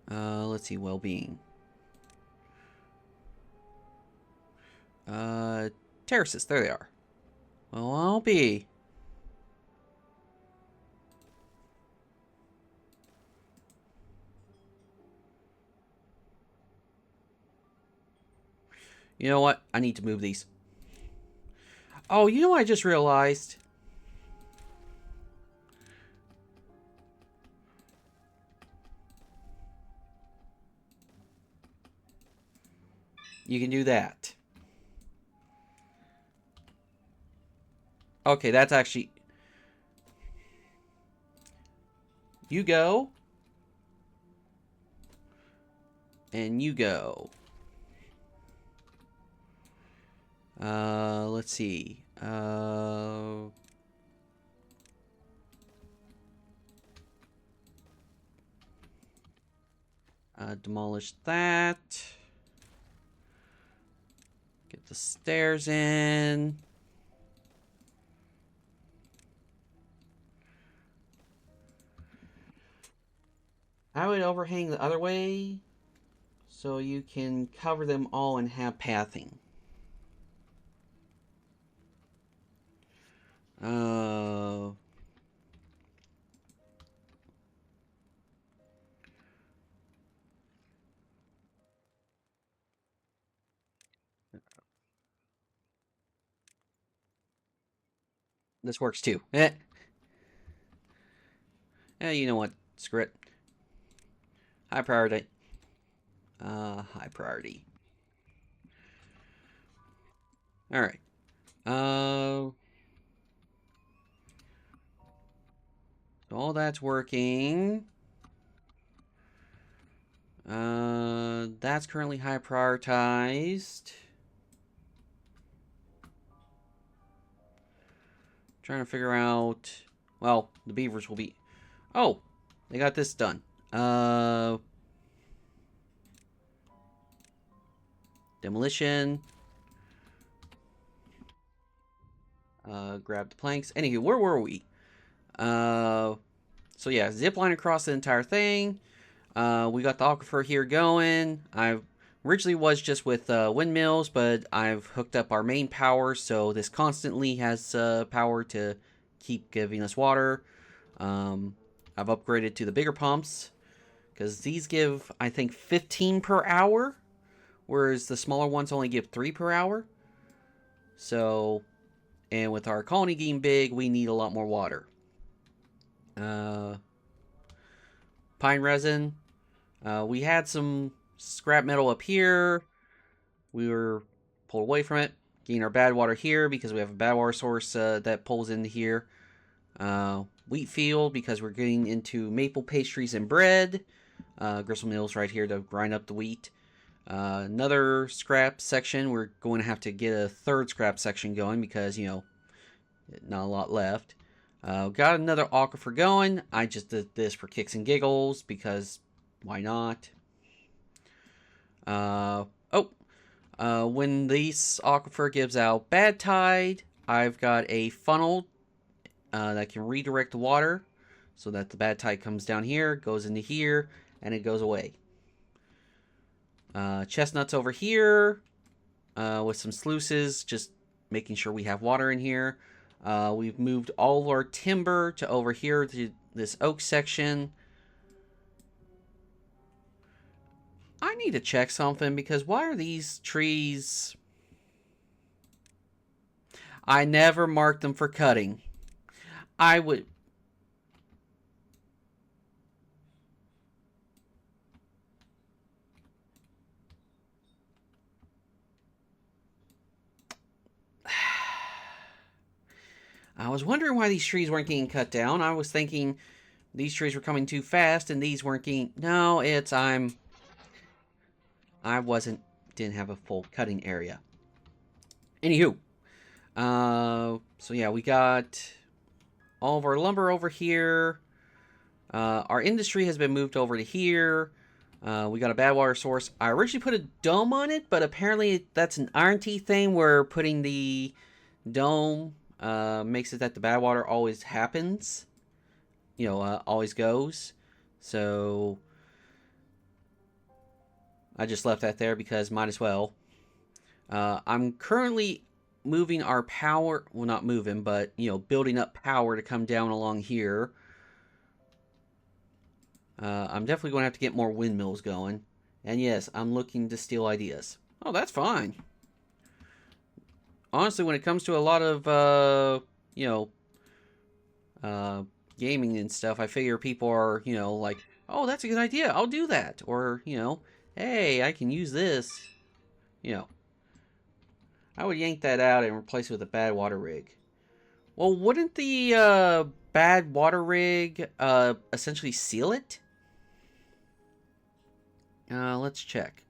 Let's see, well-being. Terraces, there they are. Well, I'll be. You know what? I need to move these. Oh, you know what I just realized? You can do that. Okay, that's actually... You go. And you go. Let's see. Demolish that. Get the stairs in. I would overhang the other way so you can cover them all and have pathing. This works too. You know what? Screw it. High priority. High priority. All right. So all that's working. That's currently high prioritized. Trying to figure out Well, the beavers will be... Oh, they got this done. Demolition. Grab the planks. Anywho, where were we? So yeah, zip line across the entire thing. We got the aquifer here going. I originally was just with windmills, but I've hooked up our main power, so this constantly has power to keep giving us water. I've upgraded to the bigger pumps, because these give, I think, 15 per hour, whereas the smaller ones only give 3 per hour. So, and with our colony getting big, we need a lot more water. Pine resin. We had some scrap metal up here. We were pulled away from it. Getting our bad water here because we have a bad water source that pulls into here. Wheat field because we're getting into maple pastries and bread. Gristle mills right here to grind up the wheat. Another scrap section. We're going to have to get a third scrap section going because, you know, not a lot left. Got another aquifer going. I just did this for kicks and giggles because why not? When this aquifer gives out bad tide, I've got a funnel that can redirect the water so that the bad tide comes down here, goes into here, and it goes away. Chestnuts over here with some sluices, just making sure we have water in here. We've moved all of our timber to over here to this oak section. I need to check something because why are these trees... I never marked them for cutting. I would... I was wondering why these trees weren't getting cut down. I was thinking these trees were coming too fast and these weren't getting... No, it's I didn't have a full cutting area. Anywho. So yeah, we got all of our lumber over here. Our industry has been moved over to here. We got a bad water source. I originally put a dome on it, but apparently that's an RNT thing where putting the dome makes it that the bad water always happens. You know, always goes. So I just left that there because might as well. I'm currently moving our power. Well, not moving, but, you know, building up power to come down along here. I'm definitely going to have to get more windmills going. And yes, I'm looking to steal ideas. Oh, that's fine. Honestly, when it comes to a lot of, you know, gaming and stuff, I figure people are, you know, like, oh, that's a good idea. I'll do that. Or, you know, hey, I can use this. You know, I would yank that out and replace it with a bad water rig. Well, wouldn't the bad water rig essentially seal it? Let's check.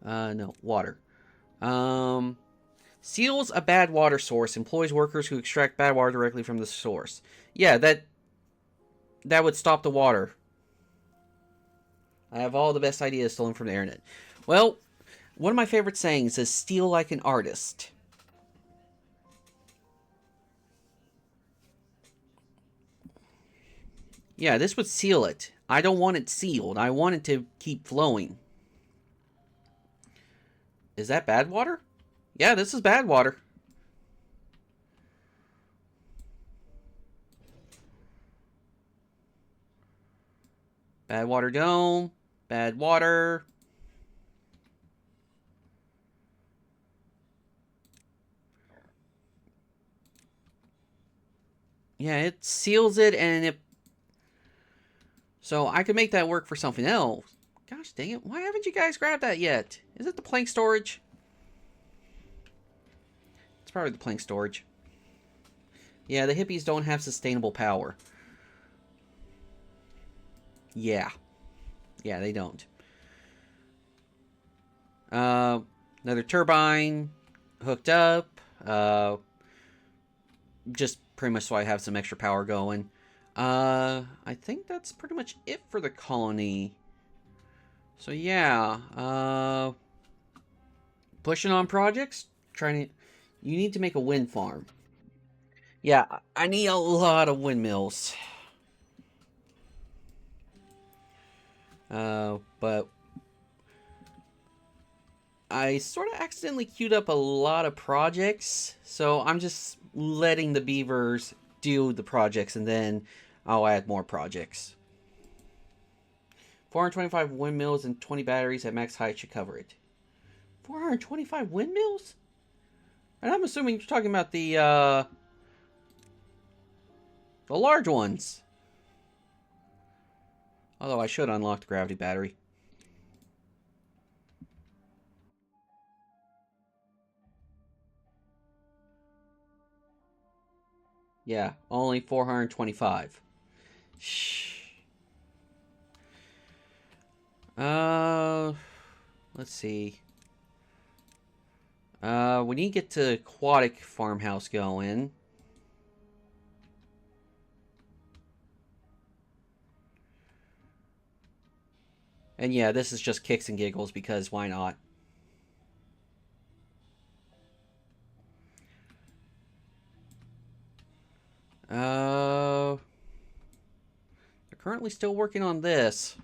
No, water. Seals a bad water source. Employs workers who extract bad water directly from the source. Yeah, that would stop the water. I have all the best ideas stolen from the internet. Well, one of my favorite sayings is steal like an artist. Yeah, this would seal it. I don't want it sealed. I want it to keep flowing. Is that bad water? Yeah, this is bad water. Bad water dome. Bad water. Yeah, it seals it and it... So I could make that work for something else. Gosh dang it. Why haven't you guys grabbed that yet? Is it the plank storage? It's probably the plank storage. Yeah, the hippies don't have sustainable power. Yeah. Yeah, they don't. Another turbine hooked up. Just pretty much so I have some extra power going. I think that's pretty much it for the colony. So yeah, pushing on projects, trying to. You need to make a wind farm. Yeah, I need a lot of windmills. But I sort of accidentally queued up a lot of projects, so I'm just letting the beavers do the projects, and then I'll add more projects. 425 windmills and 20 batteries at max height should cover it. 425 windmills? And I'm assuming you're talking about the large ones. Although I should unlock the gravity battery. Yeah, only 425. Shh. Let's see. We need to get to aquatic farmhouse going. And yeah, this is just kicks and giggles because why not? They're currently still working on this.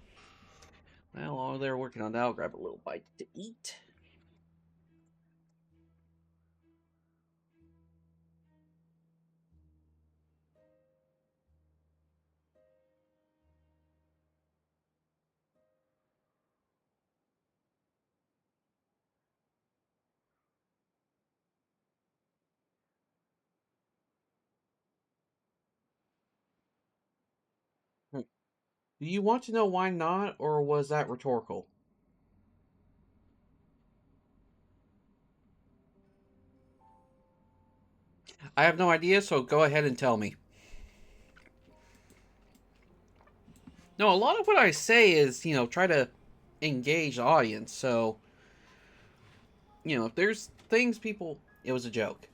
Well, while they're working on that, I'll grab a little bite to eat. Do you want to know why not, or was that rhetorical? I have no idea, so go ahead and tell me. No, a lot of what I say is, try to engage the audience. So, if there's things people, it was a joke.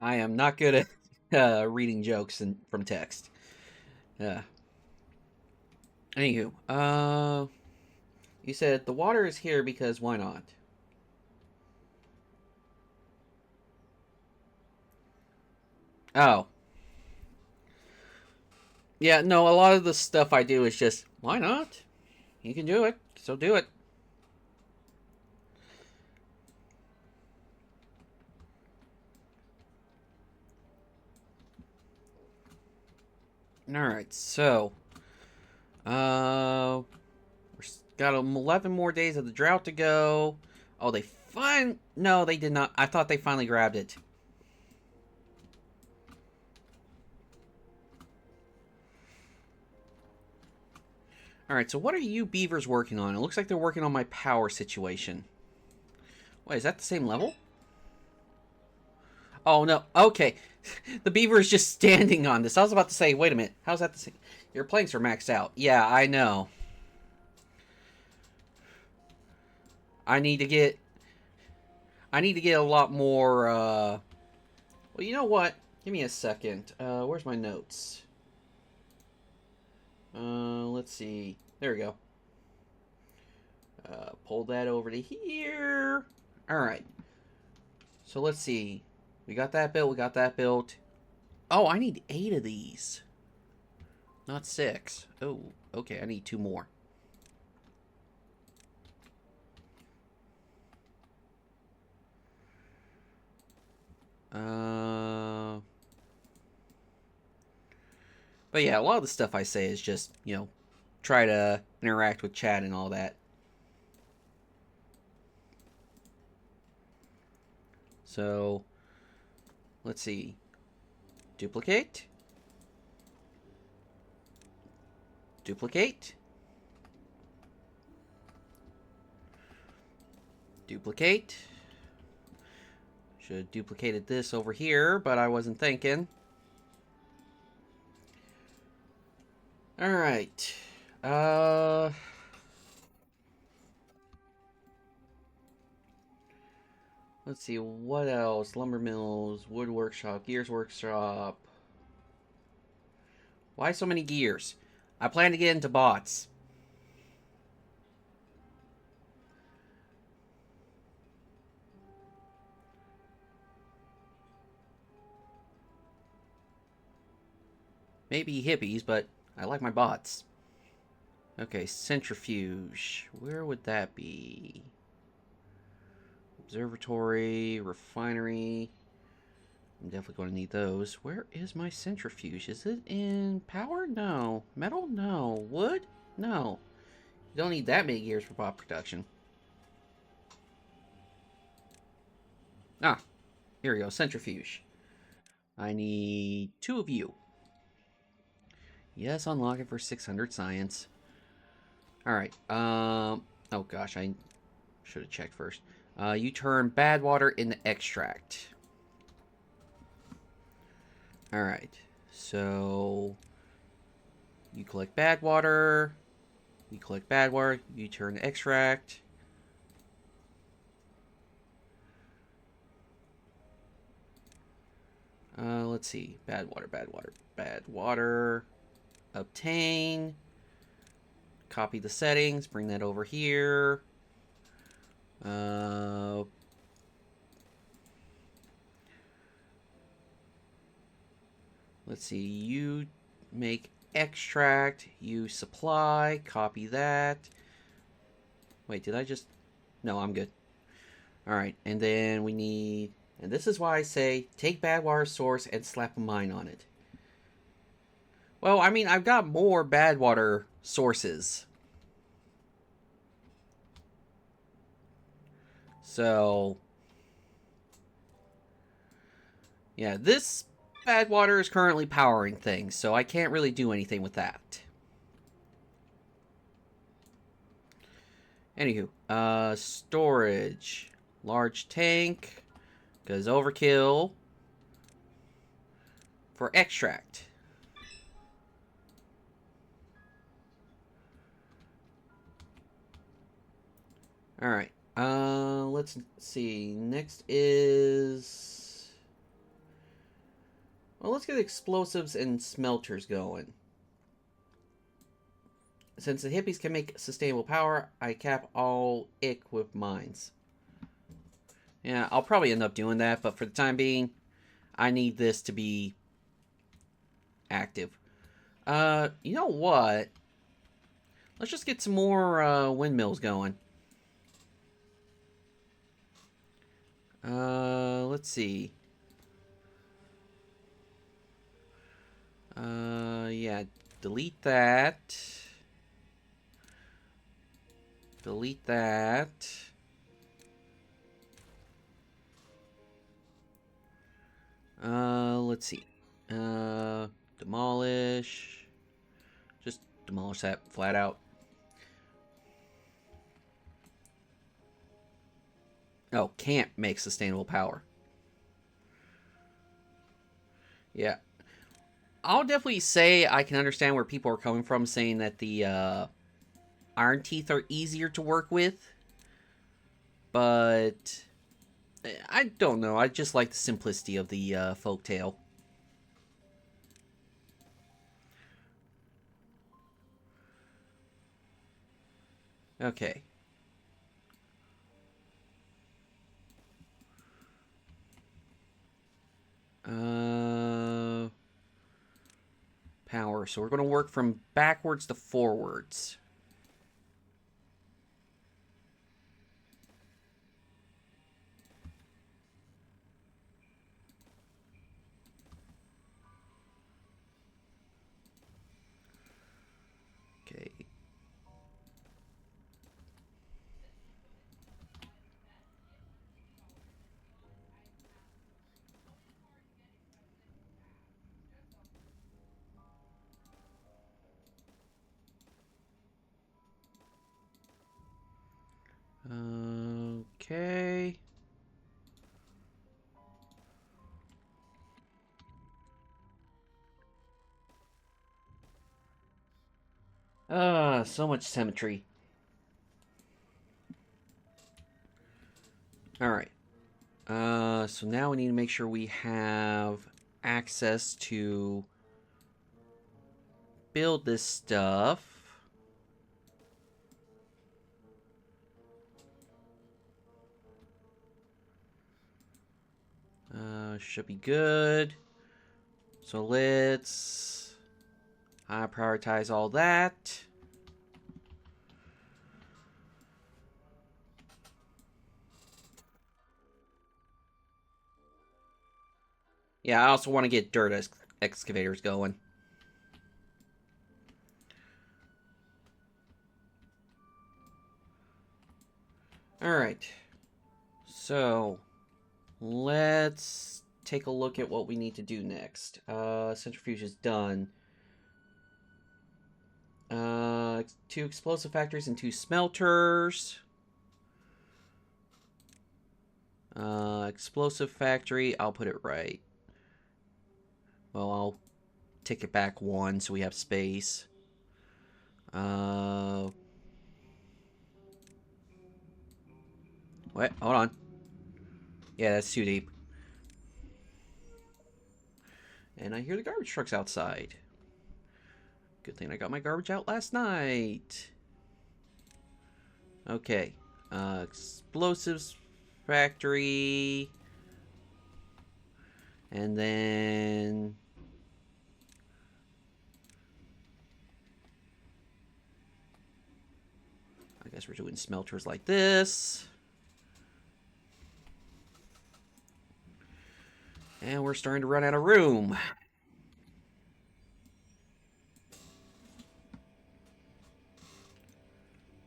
I am not good at reading jokes from text. Yeah. Anywho, you said the water is here because why not? Oh, yeah. No, a lot of the stuff I do is just why not? You can do it, so do it. All right, so we're got 11 more days of the drought to go. Oh, no, they did not. I thought they finally grabbed it. All right, so what are you beavers working on? It looks like they're working on my power situation. Wait, is that the same level? Oh, no. Okay. The beaver is just standing on this. I was about to say, wait a minute. How's that the same? Your planks are maxed out. Yeah, I know. I need to get... I need to get a lot more, Well, you know what? Give me a second. Where's my notes? Let's see. There we go. Pull that over to here. Alright. So let's see. We got that built. We got that built. Oh, I need 8 of these. Not 6. Oh, okay. I need 2 more. But yeah, a lot of the stuff I say is just, try to interact with chat and all that. So, let's see. Duplicate. Duplicate. Duplicate. Should have duplicated this over here, but I wasn't thinking. Alright. Uh, let's see, what else? Lumber mills, wood workshop, gears workshop. Why so many gears? I plan to get into bots. Maybe hippies, but I like my bots. Okay, centrifuge. Where would that be? Observatory, refinery. I'm definitely going to need those. Where is my centrifuge? Is it in power? No. Metal? No. Wood? No. You don't need that many gears for bot production. Ah, here we go. Centrifuge. I need 2 of you. Yes, unlock it for 600 science. Alright, oh gosh, I should have checked first. You turn bad water into extract. Alright, so... You collect bad water. You collect bad water. You turn extract. Let's see. Bad water, bad water, bad water. Obtain. Copy the settings. Bring that over here. Let's see. You make extract. You supply. Copy that. Wait, did I just... No, I'm good. Alright, and then we need... And this is why I say, take bad water source and slap a mine on it. Well, I mean, I've got more bad water sources. So... Yeah, this bad water is currently powering things, so I can't really do anything with that. Anywho, storage. Large tank. Because overkill. For extract. Alright. Let's see. Next is... Well, let's get explosives and smelters going. Since the hippies can make sustainable power, I cap all ick with mines. Yeah, I'll probably end up doing that, but for the time being, I need this to be active. You know what? Let's just get some more windmills going. Let's see. Yeah, delete that. Delete that. Let's see. Demolish. Just demolish that flat out. Oh, can't make sustainable power. Yeah. I'll definitely say I can understand where people are coming from saying that the iron teeth are easier to work with. But I don't know. I just like the simplicity of the Folktail. Okay. Power. So we're going to work from backwards to forwards. Okay. So much symmetry. Alright. So now we need to make sure we have access to build this stuff. Should be good. So let's prioritize all that. Yeah, I also want to get dirt excavators going. Alright. So, let's take a look at what we need to do next. Centrifuge is done. 2 explosive factories and 2 smelters. Explosive factory, I'll put it right. Well, I'll take it back 1 so we have space. What? Hold on. Yeah, that's too deep. And I hear the garbage trucks outside. Good thing I got my garbage out last night. Okay. Explosives factory. And then... I guess we're doing smelters like this. And we're starting to run out of room.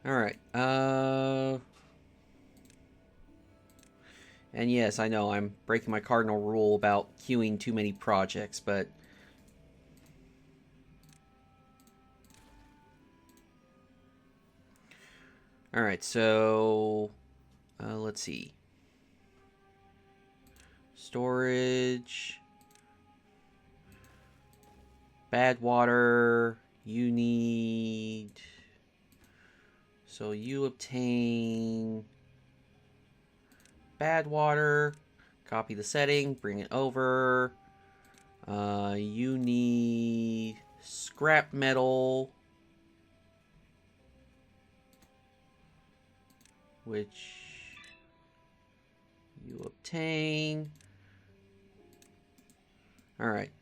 Alright. And yes, I know I'm breaking my cardinal rule about queuing too many projects, but... Alright, so... let's see. Storage... Bad water... You need... So you obtain... Bad water... Copy the setting, bring it over... you need... Scrap metal... Which... You obtain... Alright,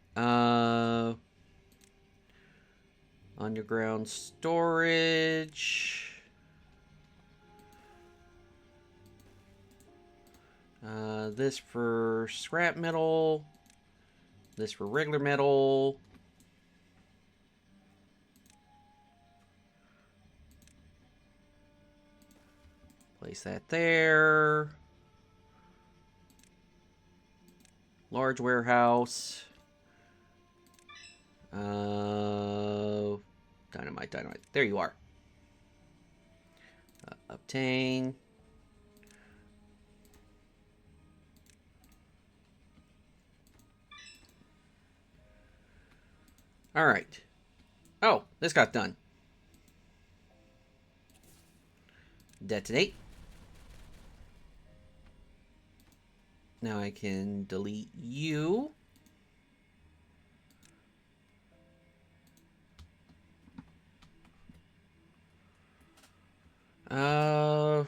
underground storage... this for scrap metal. This for regular metal. Place that there. Large warehouse. Dynamite, dynamite. There you are. Obtain. Alright. Oh, this got done. Detonate. Now I can delete you. I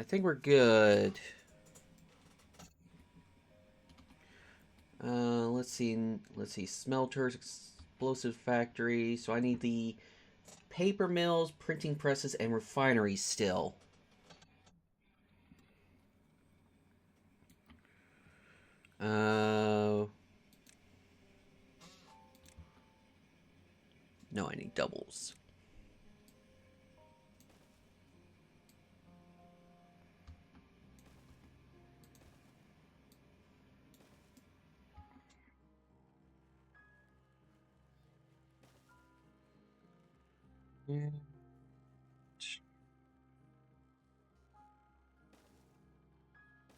think we're good. Let's see, smelters, explosive factory. So I need the paper mills, printing presses, and refineries still. No, I need doubles.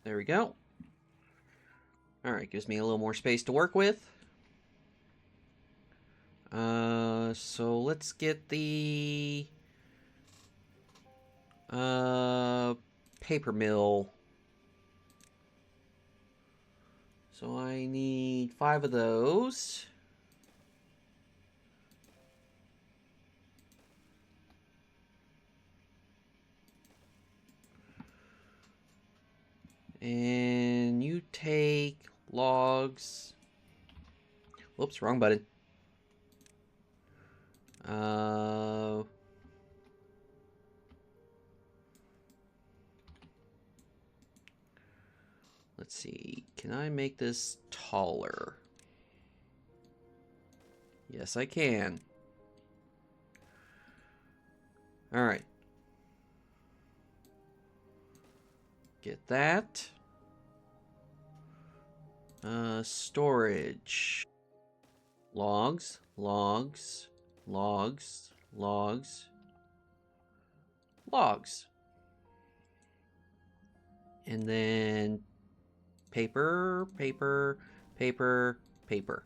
There we go. Alright, gives me a little more space to work with. So let's get the paper mill. So I need 5 of those. And you take logs. Whoops, wrong button. Let's see. Can I make this taller? Yes, I can. Alright. Get that. Storage. Logs, logs, logs, logs, logs. And then paper, paper, paper, paper.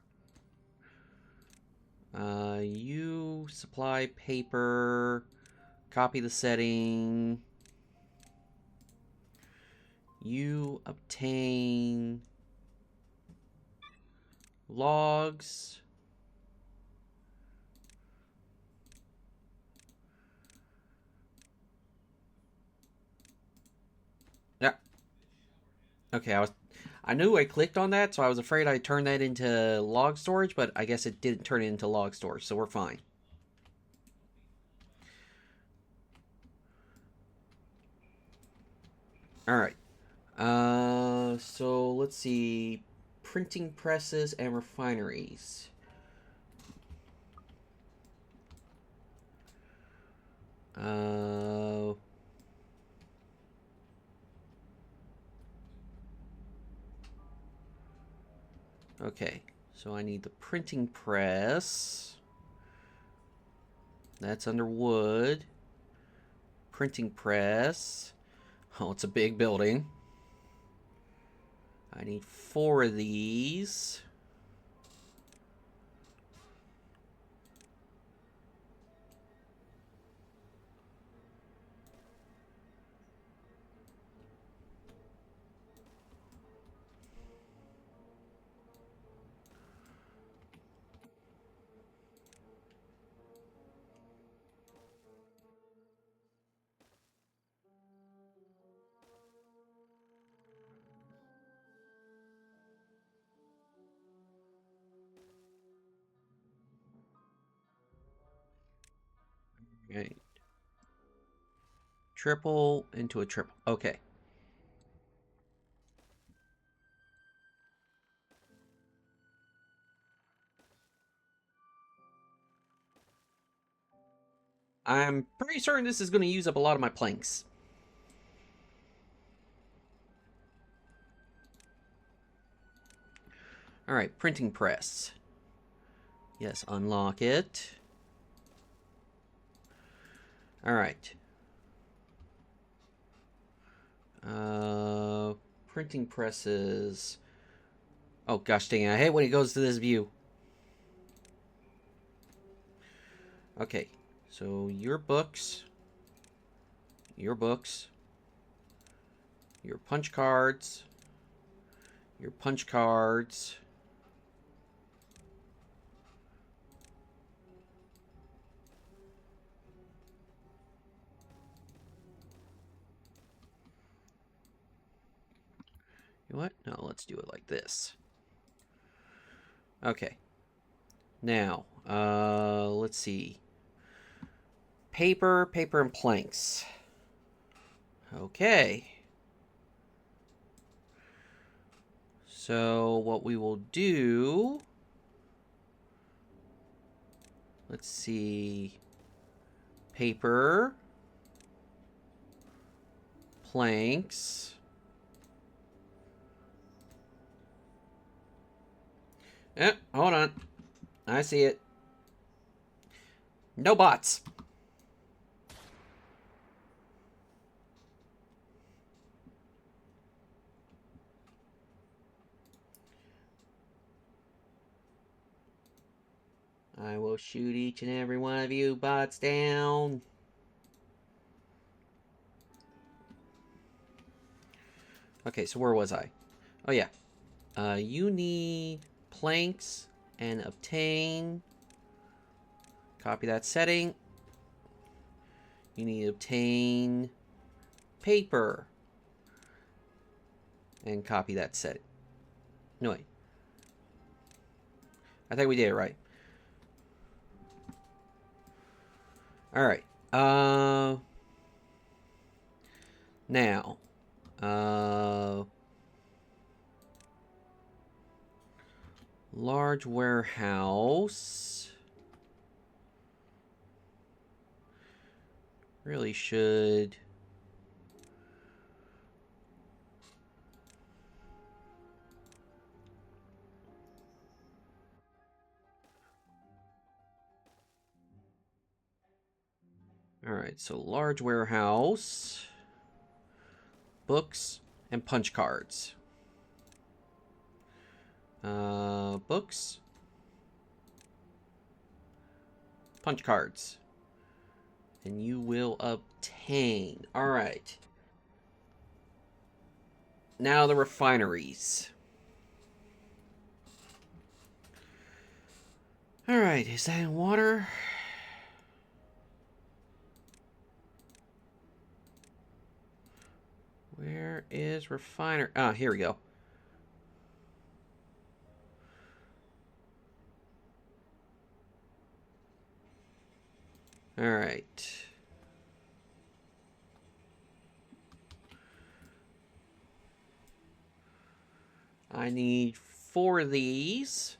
You supply paper, copy the setting. You obtain logs. Yeah. Okay, I knew I clicked on that, so I was afraid I turned that into log storage, but I guess it didn't turn it into log storage, so we're fine. Alright. So let's see. Printing presses and refineries. Uh, okay. So I need the printing press. That's under wood. Printing press. Oh, it's a big building. I need 4 of these. Right. Triple into a triple. Okay. I'm pretty certain this is going to use up a lot of my planks. Alright, printing press. Yes, unlock it. Alright. Printing presses. Oh, gosh dang it. I hate when it goes to this view. Okay, so your books. Your books. Your punch cards. Your punch cards. You know what? No, let's do it like this. Okay. Now, let's see. Paper, paper, and planks. Okay. So what we will do... Let's see. Paper. Planks. Hold on. I see it. No bots. I will shoot each and every one of you bots down. Okay, so where was I? Oh, yeah. You need planks and obtain. Copy that setting. You need to obtain paper. And copy that setting. No, wait. I think we did it right. Alright. Now. Large warehouse. Really should... Alright, so large warehouse, books, and punch cards. Books, punch cards. And you will obtain. Alright. Now the refineries. Alright, is that in water? Where is refiner? Ah, here we go. All right. I need 4 of these.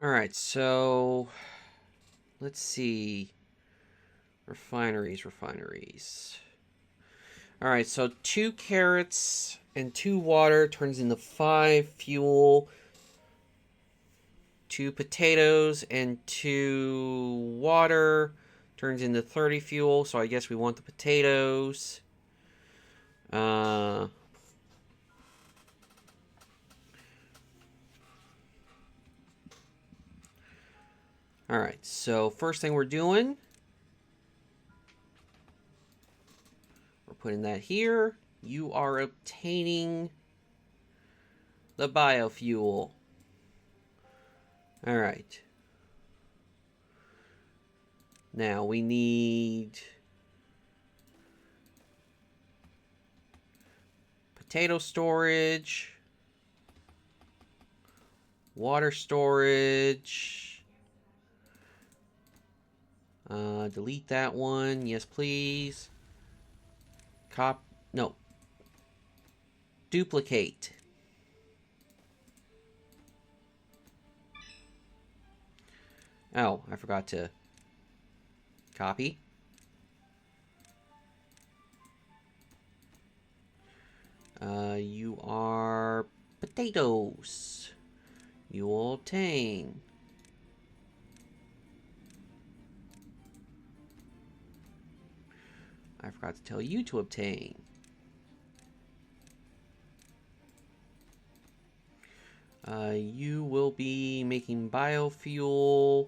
All right, so let's see. Refineries. All right, so 2 carrots and 2 water turns into 5 fuel. 2 potatoes and 2 water turns into 30 fuel. So I guess we want the potatoes. Alright, so first thing we're doing, we're putting that here. You are obtaining the biofuel. Alright. Now we need potato storage, water storage. Delete that one. Yes, please. No. Duplicate. Oh, I forgot to copy. You are potatoes. You will obtain. I forgot to tell you to obtain. You will be making biofuel.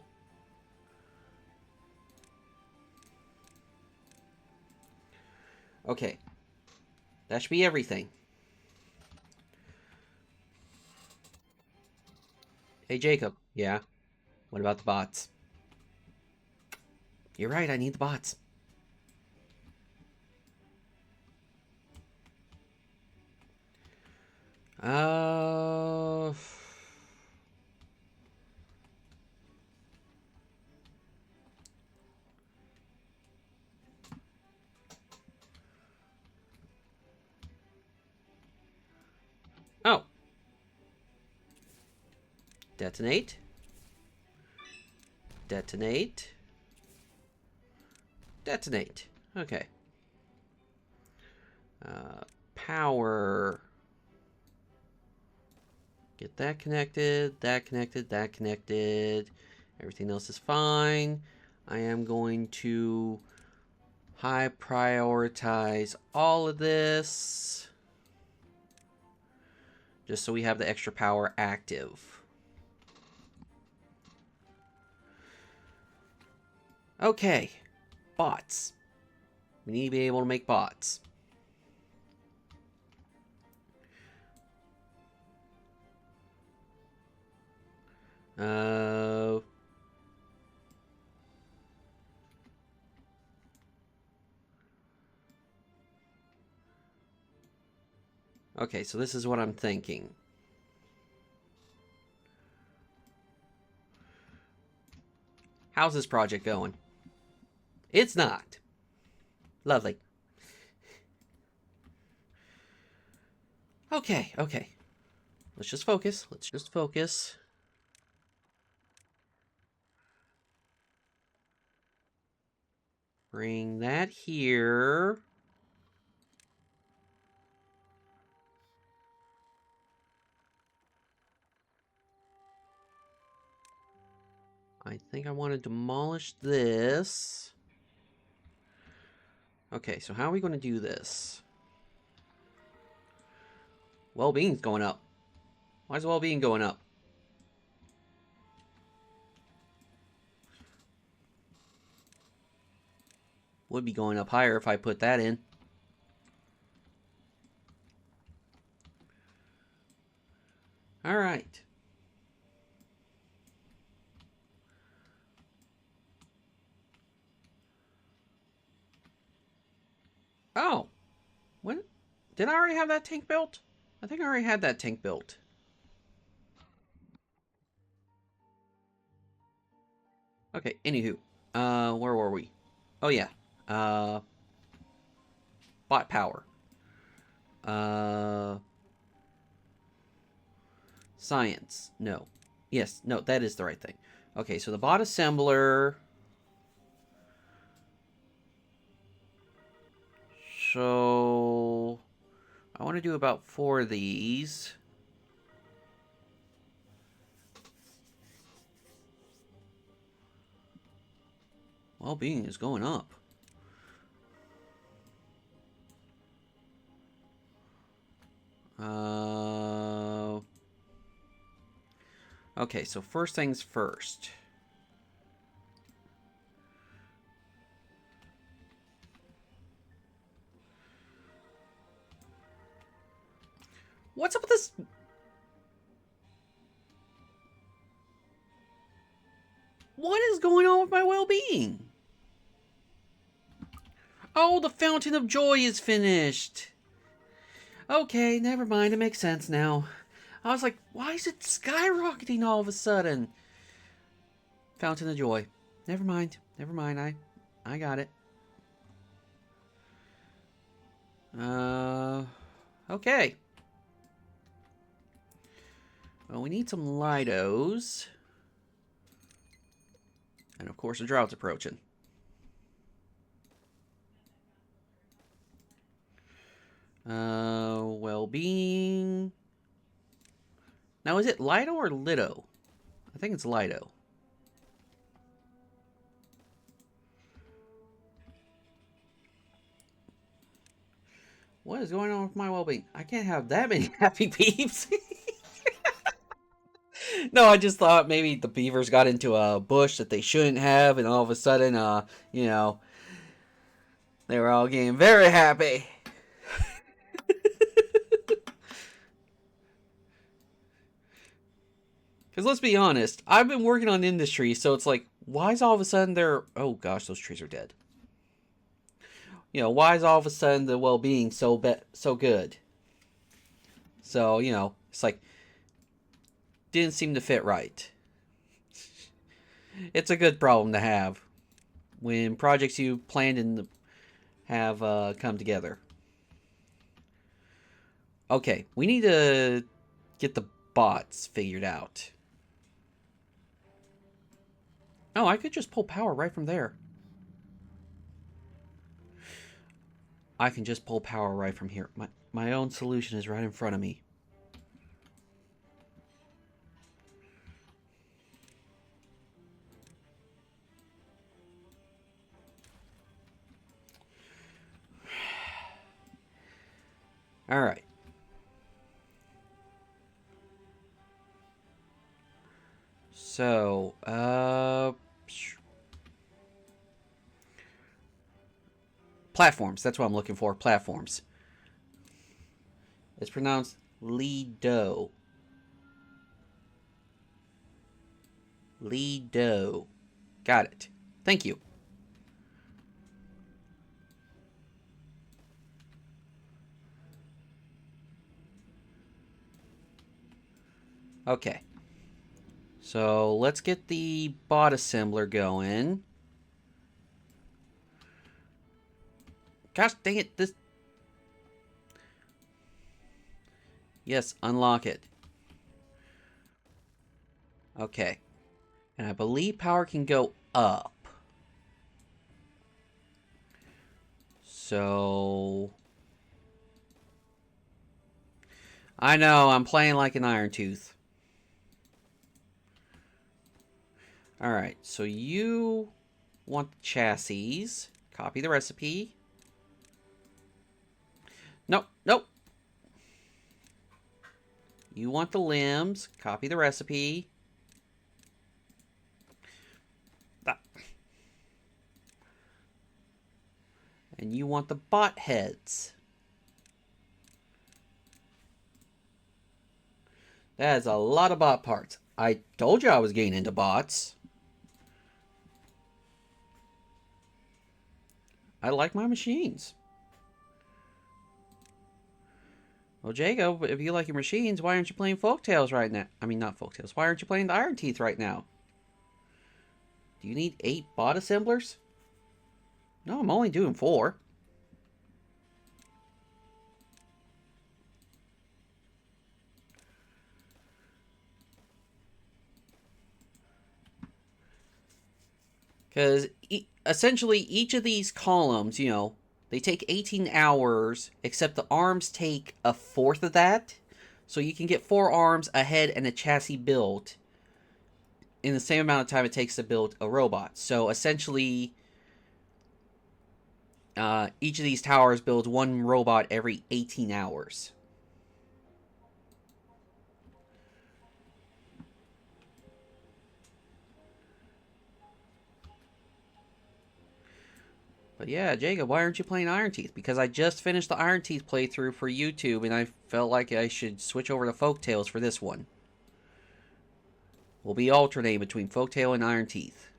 Okay. That should be everything. Hey, Jacob. Yeah? What about the bots? You're right, I need the bots. Oh. Detonate. Detonate. Detonate. Okay. Power. Get that connected, that connected, that connected. Everything else is fine. I am going to high prioritize all of this, just so we have the extra power active. Okay, bots. We need to be able to make bots. Okay, so this is what I'm thinking. How's this project going? It's not. Lovely. Okay, okay. Let's just focus. Let's just focus. Bring that here. I think I want to demolish this. Okay, so how are we going to do this? Well-being's going up. Why is well-being going up? Would be going up higher if I put that in. All right. Oh, when did I already have that tank built? I think I already had that tank built. Okay, anywho. Where were we? Oh yeah. Bot power. Science. No. Yes, no, that is the right thing. Okay, so the bot assembler. So I want to do about 4 of these. Well-being is going up. Okay, so first things first. What's up with this? What is going on with my well-being? Oh, the Fountain of Joy is finished. Okay, never mind. It makes sense now. I was like, why is it skyrocketing all of a sudden? Fountain of Joy. Never mind. Never mind. I got it. Okay. Well, we need some Lidos. And of course, the drought's approaching. Well-being. Now, is it Lido or Lido? I think it's Lido. What is going on with my well-being? I can't have that many happy peeps. No, I just thought maybe the beavers got into a bush that they shouldn't have, and all of a sudden, you know, they were all getting very happy. Because let's be honest, I've been working on industry, so it's like, why is all of a sudden they're... Oh gosh, those trees are dead. You know, why is all of a sudden the well-being so good? So, you know, it's like, didn't seem to fit right. It's a good problem to have when projects you planned and have come together. Okay, we need to get the bots figured out. Oh, I could just pull power right from there. I can just pull power right from here. My own solution is right in front of me. Alright. So, platforms. That's what I'm looking for. Platforms. It's pronounced Lido. Lido. Got it. Thank you. Okay. So let's get the bot assembler going. Gosh dang it, this... Yes, unlock it. Okay. And I believe power can go up. So... I know, I'm playing like an Iron Tooth. Alright, so you want the chassis. Copy the recipe. Nope, nope. You want the limbs. Copy the recipe. Ah. And you want the bot heads. That is a lot of bot parts. I told you I was getting into bots. I like my machines. Well, Jacob, if you like your machines, why aren't you playing Folktales right now? I mean, not Folktales. Why aren't you playing the Iron Teeth right now? Do you need 8 bot assemblers? No, I'm only doing 4. Because essentially each of these columns, you know, they take 18 hours, except the arms take a fourth of that. So you can get 4 arms, a head, and a chassis built in the same amount of time it takes to build a robot. So essentially, each of these towers builds 1 robot every 18 hours. But yeah, Jacob, why aren't you playing Iron Teeth? Because I just finished the Iron Teeth playthrough for YouTube, and I felt like I should switch over to Folktales for this one. We'll be alternating between Folktale and Iron Teeth.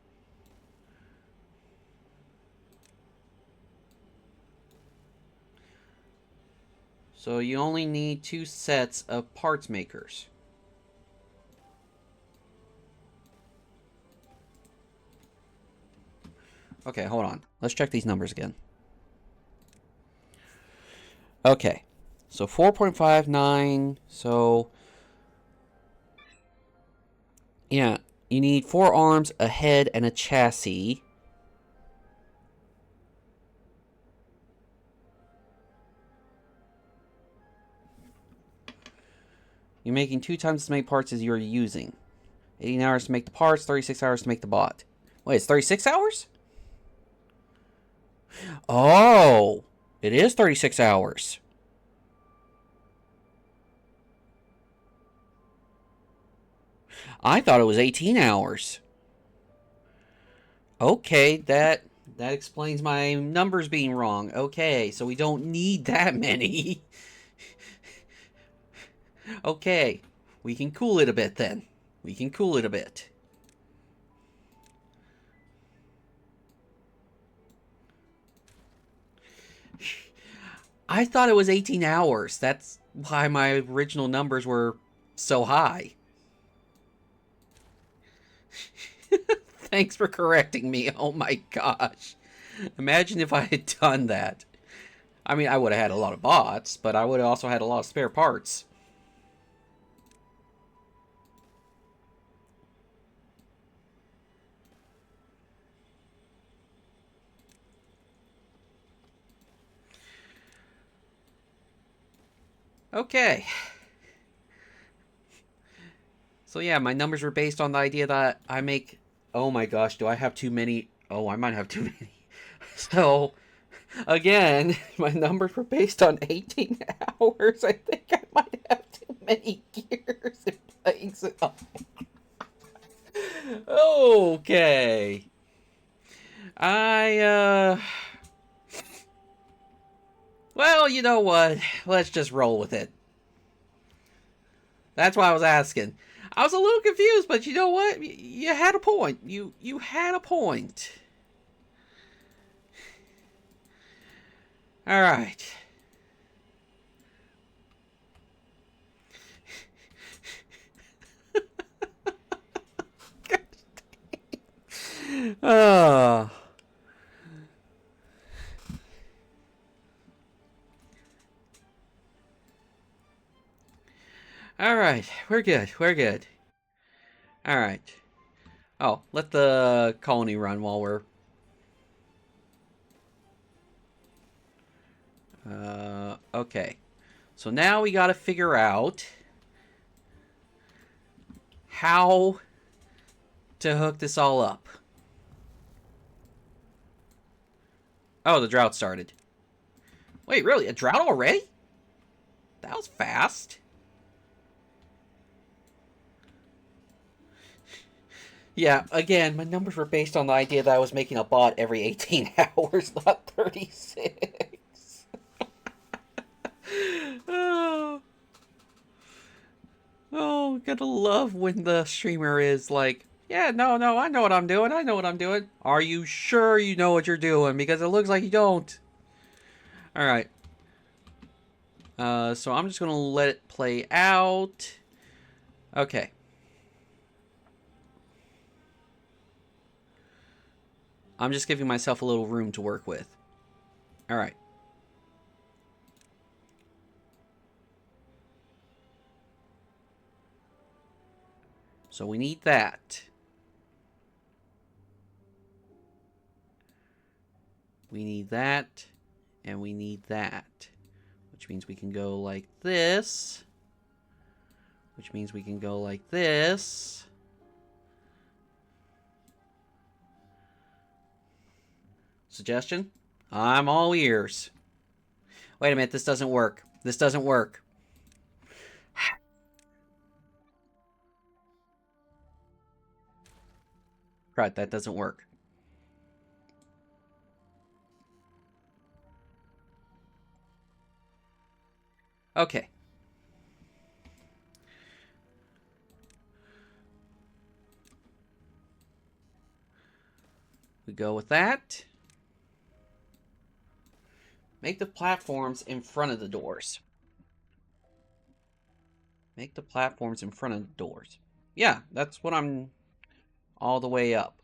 So you only need 2 sets of parts makers. Okay, hold on. Let's check these numbers again. Okay. So 4.59. So yeah, you need 4 arms, a head, and a chassis. You're making 2 times as many parts as you're using. 18 hours to make the parts, 36 hours to make the bot. Wait, it's 36 hours? Oh, it is 36 hours. I thought it was 18 hours. Okay, that explains my numbers being wrong. Okay, so we don't need that many. Okay, we can cool it a bit then. We can cool it a bit. I thought it was 18 hours. That's why my original numbers were so high. Thanks for correcting me. Oh my gosh. Imagine if I had done that. I mean, I would have had a lot of bots, but I would have also had a lot of spare parts. Okay. So yeah, my numbers were based on the idea that I make... Oh my gosh, do I have too many? Oh, I might have too many. So, Again, my numbers were based on 18 hours. I think I might have too many gears in place. Okay. I. Well, you know what? Let's just roll with it. That's why I was asking. I was a little confused, but you know what? You had a point. You had a point. All right. Oh. All right. We're good. We're good. All right. Oh, let the colony run while we're... Okay. So now we gotta figure out how to hook this all up. Oh, the drought started. Wait, really? A drought already? That was fast. Yeah, again, my numbers were based on the idea that I was making a bot every 18 hours, not 36. Oh. Oh, gotta love when the streamer is like, yeah, no, I know what I'm doing. I know what I'm doing. Are you sure you know what you're doing? Because it looks like you don't. Alright. So I'm just gonna let it play out. Okay. I'm just giving myself a little room to work with. Alright. So we need that. We need that. And we need that. Which means we can go like this. Which means we can go like this. Suggestion? I'm all ears. Wait a minute, this doesn't work. This doesn't work. Right, that doesn't work. Okay. We go with that. Make the platforms in front of the doors. Make the platforms in front of the doors. Yeah, that's what I'm all the way up.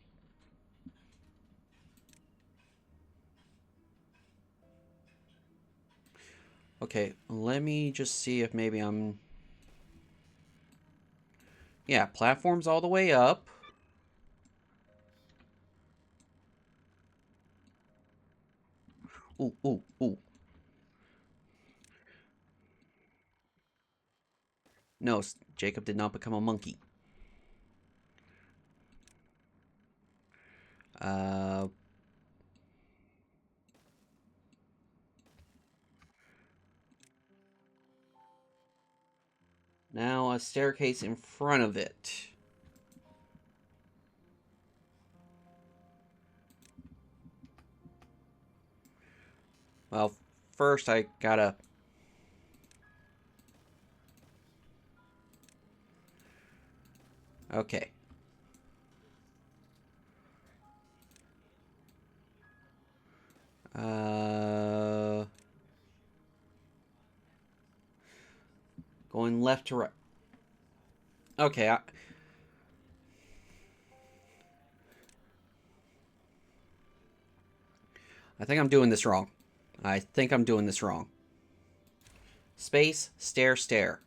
Okay, let me just see if maybe I'm... Yeah, platforms all the way up. Ooh, ooh, ooh. No, Jacob did not become a monkey. Now a staircase in front of it. Well, first I gotta... Okay. Going left to right. Okay, I think I'm doing this wrong. I think I'm doing this wrong. Space, stair, stair.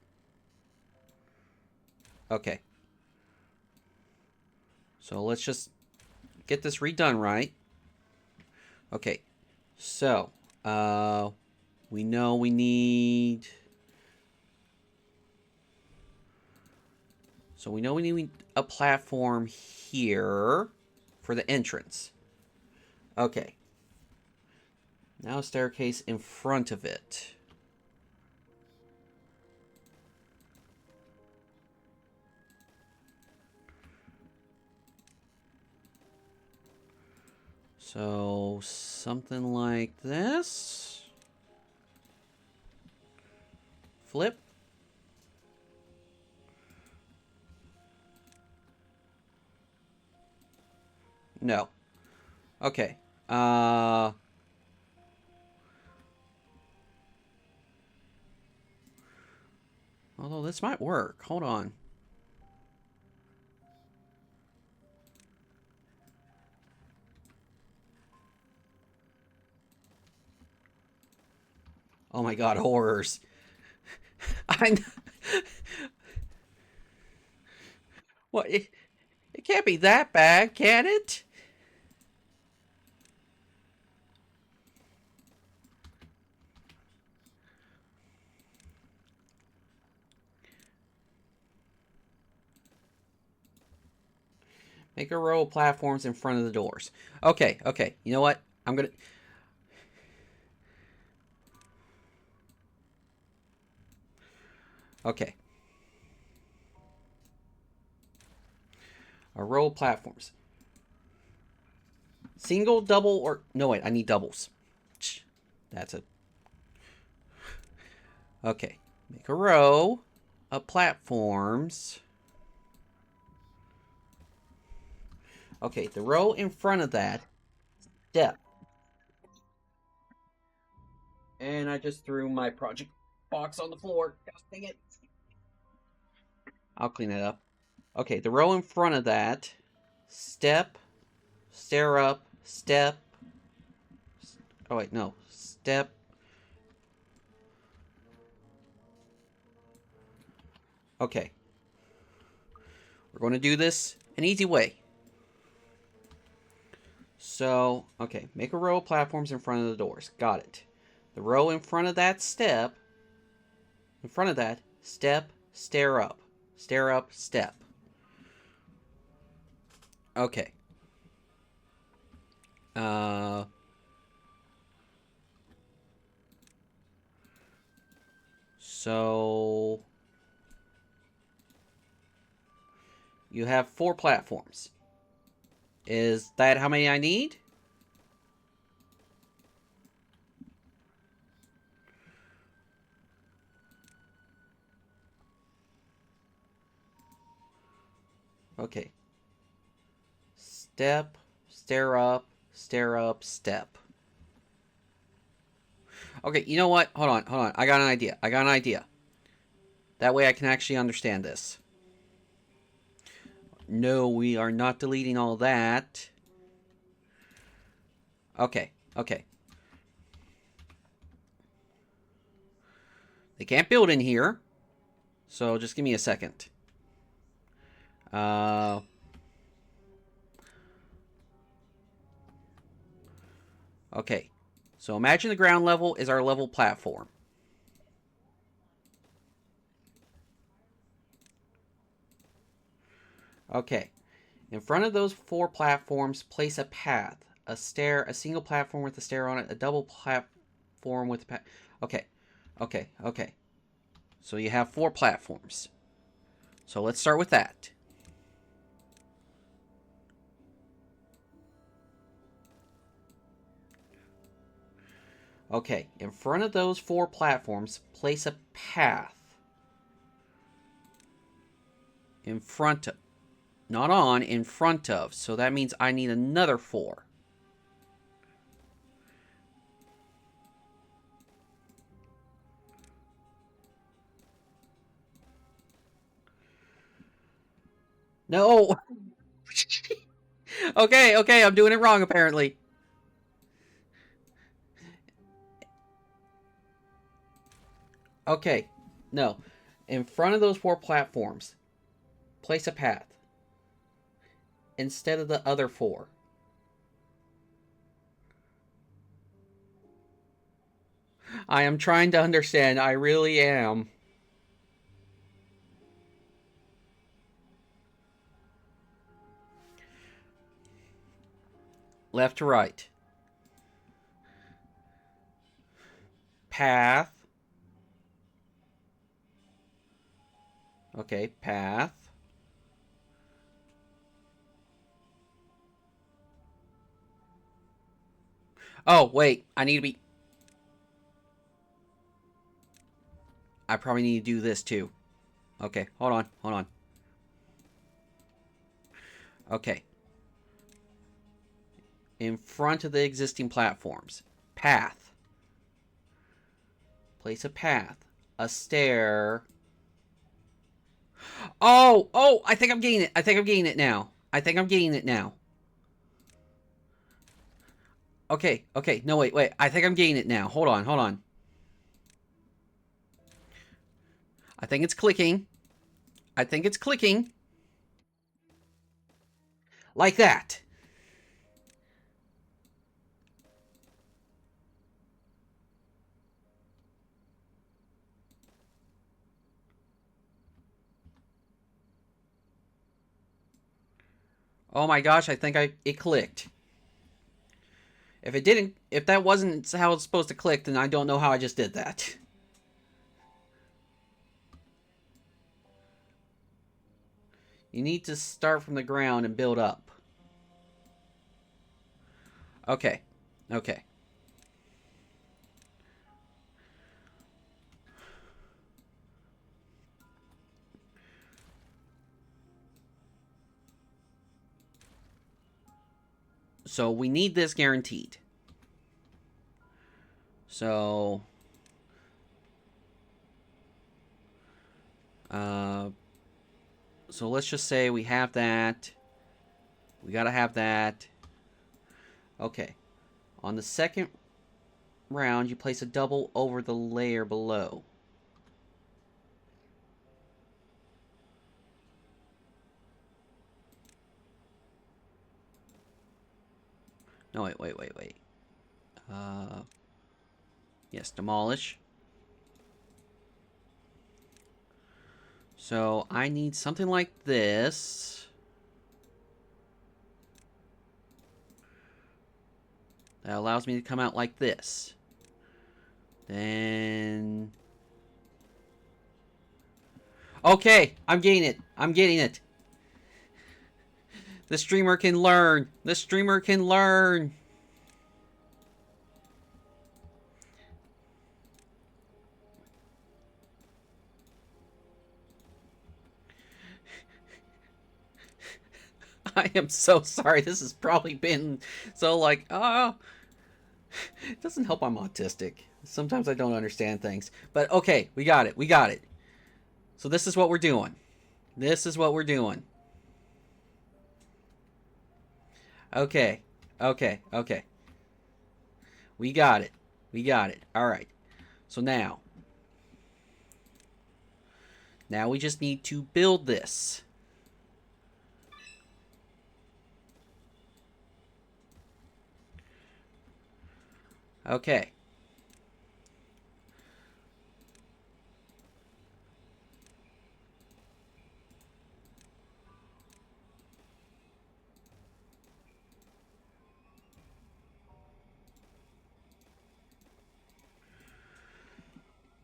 Okay. So let's just get this redone right. Okay. So, we know we need... So we know we need a platform here for the entrance. Okay. Now a staircase in front of it. So, something like this. Flip. No. Okay. Although this might work. Hold on. Oh my god, horrors. I What? It can't be that bad, can it? Make a row of platforms in front of the doors. Okay, okay. You know what? I'm gonna... Okay. A row of platforms. Single, double, or... No, wait. I need doubles. That's a... Okay. Make a row of platforms. Okay, the row in front of that... Step. And I just threw my project box on the floor. Gosh dang it. I'll clean it up. Okay, the row in front of that. Step. Stair up. Step. Oh, wait, no. Step. Okay. We're going to do this an easy way. So, okay. Make a row of platforms in front of the doors. Got it. The row in front of that step. In front of that. Step. Stair up. Stair up. Step. Okay. So... You have 4 platforms. Is that how many I need? Okay. Step, stair up, step. Okay, you know what? Hold on, hold on. I got an idea. I got an idea. That way I can actually understand this. No, we are not deleting all that. Okay, okay. They can't build in here. So just give me a second. Okay. So imagine the ground level is our level platform. Okay. In front of those 4 platforms, place a path. A stair, a single platform with a stair on it, a double platform with a path. Okay. Okay, okay. So you have 4 platforms. So let's start with that. Okay, in front of those 4 platforms, place a path. In front of. Not on, in front of. So that means I need another 4. No! Okay, okay, I'm doing it wrong apparently. Okay, no. In front of those 4 platforms, place a path. Instead of the other 4. I am trying to understand. I really am. Left to right. path. Okay, path. Oh, wait. I need to be... I probably need to do this too. Okay, hold on, hold on. Okay. In front of the existing platforms. Path. Place a path. A stair. Oh! Oh! I think I'm getting it. I think I'm getting it now. I think I'm getting it now. Okay, okay. No, wait, wait. I think I'm getting it now. Hold on, hold on. I think it's clicking. I think it's clicking. Like that. Oh my gosh, I think it clicked. If it didn't, if that wasn't how it's supposed to click, then I don't know how I just did that. You need to start from the ground and build up. Okay. Okay. So we need this guaranteed. So... so let's just say we have that. We gotta have that. Okay. On the second round, you place a double over the layer below. No, wait, wait, wait, wait. Yes, demolish. So I need something like this. That allows me to come out like this. Then... okay, I'm getting it. I'm getting it. The streamer can learn. The streamer can learn. I am so sorry. This has probably been so like, it doesn't help I'm autistic. Sometimes I don't understand things. But okay, we got it. We got it. So this is what we're doing. This is what we're doing. Okay. Okay. Okay. We got it. We got it. All right. So now we just need to build this. Okay.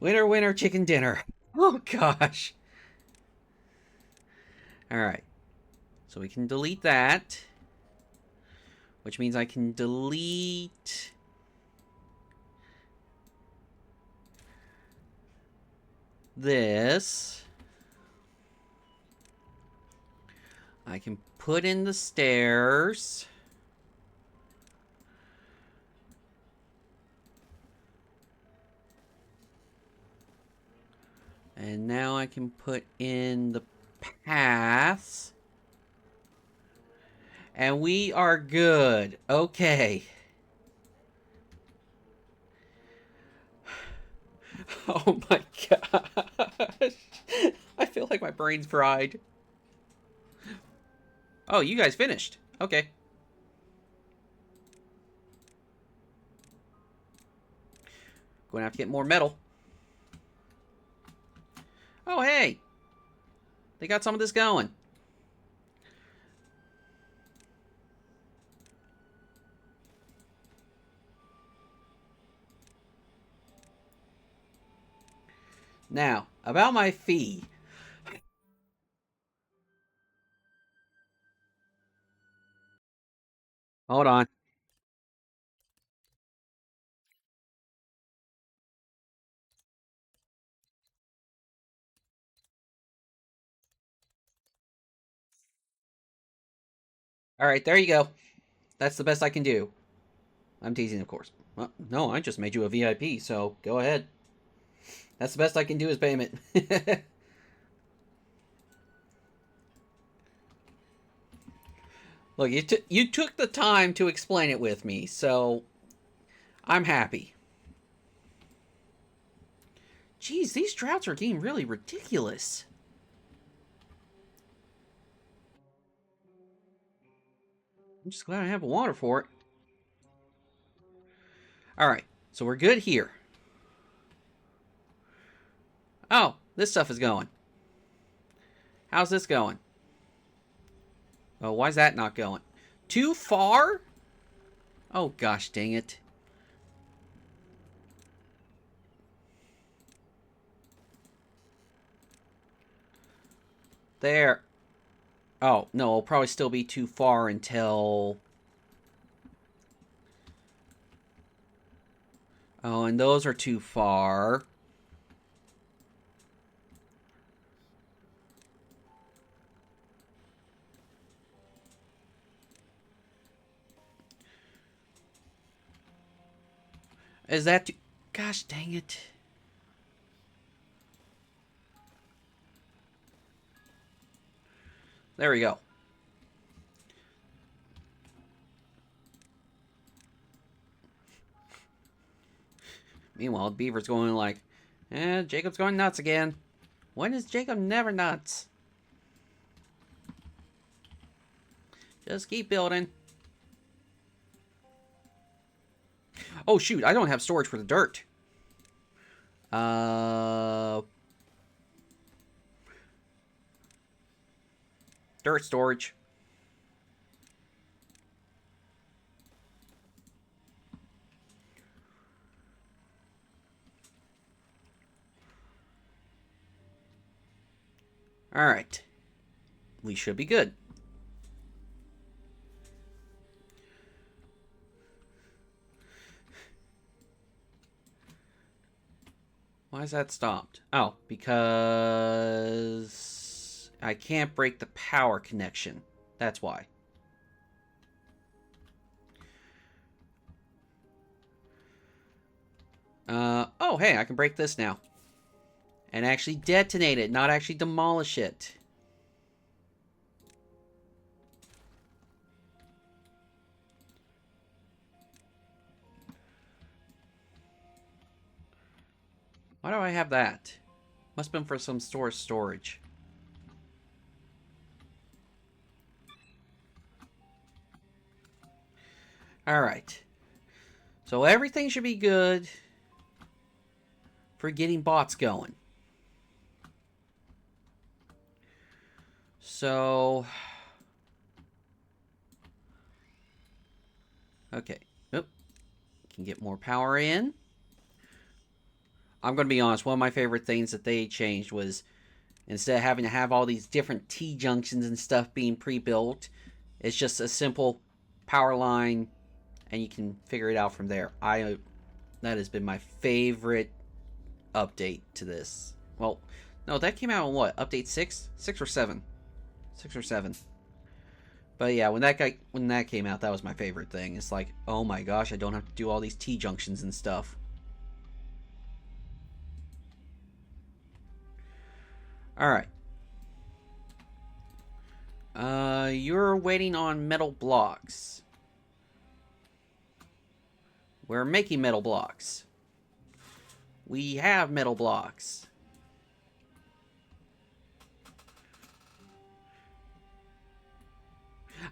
Winner, winner, chicken dinner. Oh, gosh. All right. So we can delete that. Which means I can delete... this. I can put in the stairs. And now I can put in the paths. And we are good. Okay. Oh my gosh. I feel like my brain's fried. Oh, you guys finished. Okay. Going to have to get more metal. Oh, hey. They got some of this going. Now, about my fee. Hold on. Alright, there you go. That's the best I can do. I'm teasing, of course. Well, no, I just made you a VIP, so go ahead. That's the best I can do is payment. Look, you took the time to explain it with me, so I'm happy. Jeez, these droughts are getting really ridiculous. I'm just glad I have water for it. Alright, so we're good here. Oh, this stuff is going. How's this going? Oh, why's that not going? Too far? Oh, gosh dang it. There. Oh, no, it'll probably still be too far until... Oh, and those are too far. Is that too... Gosh dang it. There we go. Meanwhile, Beaver's going like, Jacob's going nuts again. When is Jacob never nuts? Just keep building. Oh, shoot, I don't have storage for the dirt. Dirt storage. Alright. We should be good. Why is that stopped? Oh, because I can't break the power connection. That's why. Oh, hey, I can break this now. And actually detonate it, not actually demolish it. Why do I have that? Must have been for some storage. Alright. So everything should be good for getting bots going. So... Okay. Oop. Can get more power in. I'm going to be honest, one of my favorite things that they changed was instead of having to have all these different T-junctions and stuff being pre-built, it's just a simple power line and you can figure it out from there. That has been my favorite update to this. Well, no, that came out on what? Update 6? 6 or 7? 6 or 7. But yeah, when that came out, that was my favorite thing. It's like, oh my gosh, I don't have to do all these T-junctions and stuff. Alright. You're waiting on metal blocks. We're making metal blocks. We have metal blocks.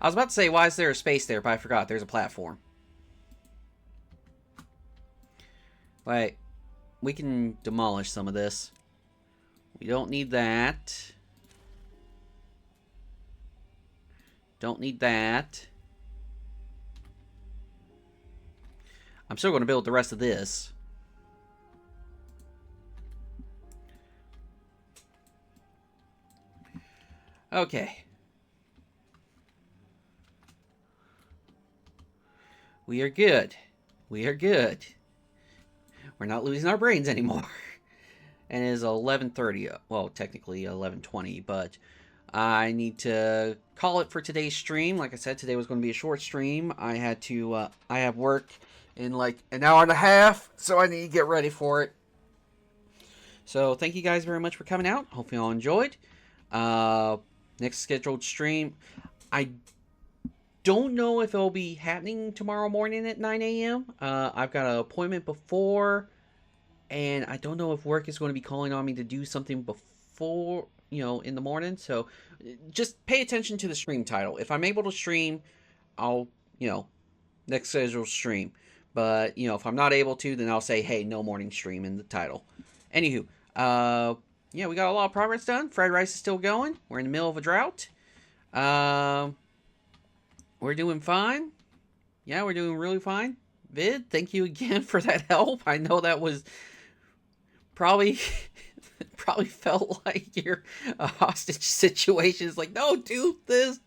I was about to say, why is there a space there, but I forgot. There's a platform. Wait. We can demolish some of this. We don't need that. Don't need that. I'm still going to build the rest of this. Okay. We are good. We are good. We're not losing our brains anymore. And it is 11:30. Well, technically 11:20, but I need to call it for today's stream. Like I said, today was going to be a short stream. I have work in like an hour and a half, so I need to get ready for it. So thank you guys very much for coming out. Hope you all enjoyed. Next scheduled stream, I don't know if it'll be happening tomorrow morning at 9 a.m. I've got an appointment before, and I don't know if work is going to be calling on me to do something before, in the morning. So just pay attention to the stream title. If I'm able to stream, I'll, next scheduled stream. But, if I'm not able to, then I'll say, hey, no morning stream in the title. Anywho, we got a lot of progress done. Fried rice is still going. We're in the middle of a drought. We're doing fine. Yeah, we're doing really fine. Vid, thank you again for that help. I know that was probably felt like you're a hostage situation. It's like, no, do this.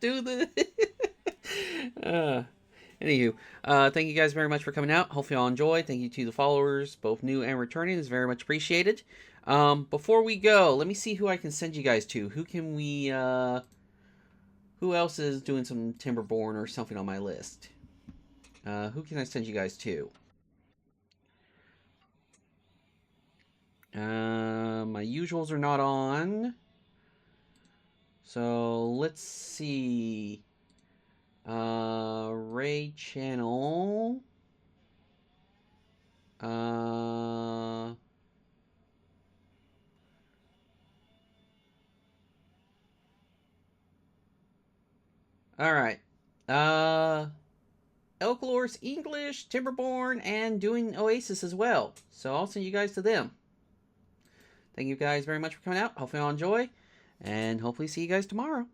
Anywho, thank you guys very much for coming out. Hopefully y'all enjoy. Thank you to the followers, both new and returning. It's very much appreciated. Before we go, let me see who I can send you guys to. Who else is doing some Timberborn or something on my list? Who can I send you guys to? My usuals are not on. So let's see. Raid channel. Alright. Elkalor's English, Timberborn, and doing Oasis as well. So I'll send you guys to them. Thank you guys very much for coming out. Hopefully you'll enjoy. And hopefully see you guys tomorrow.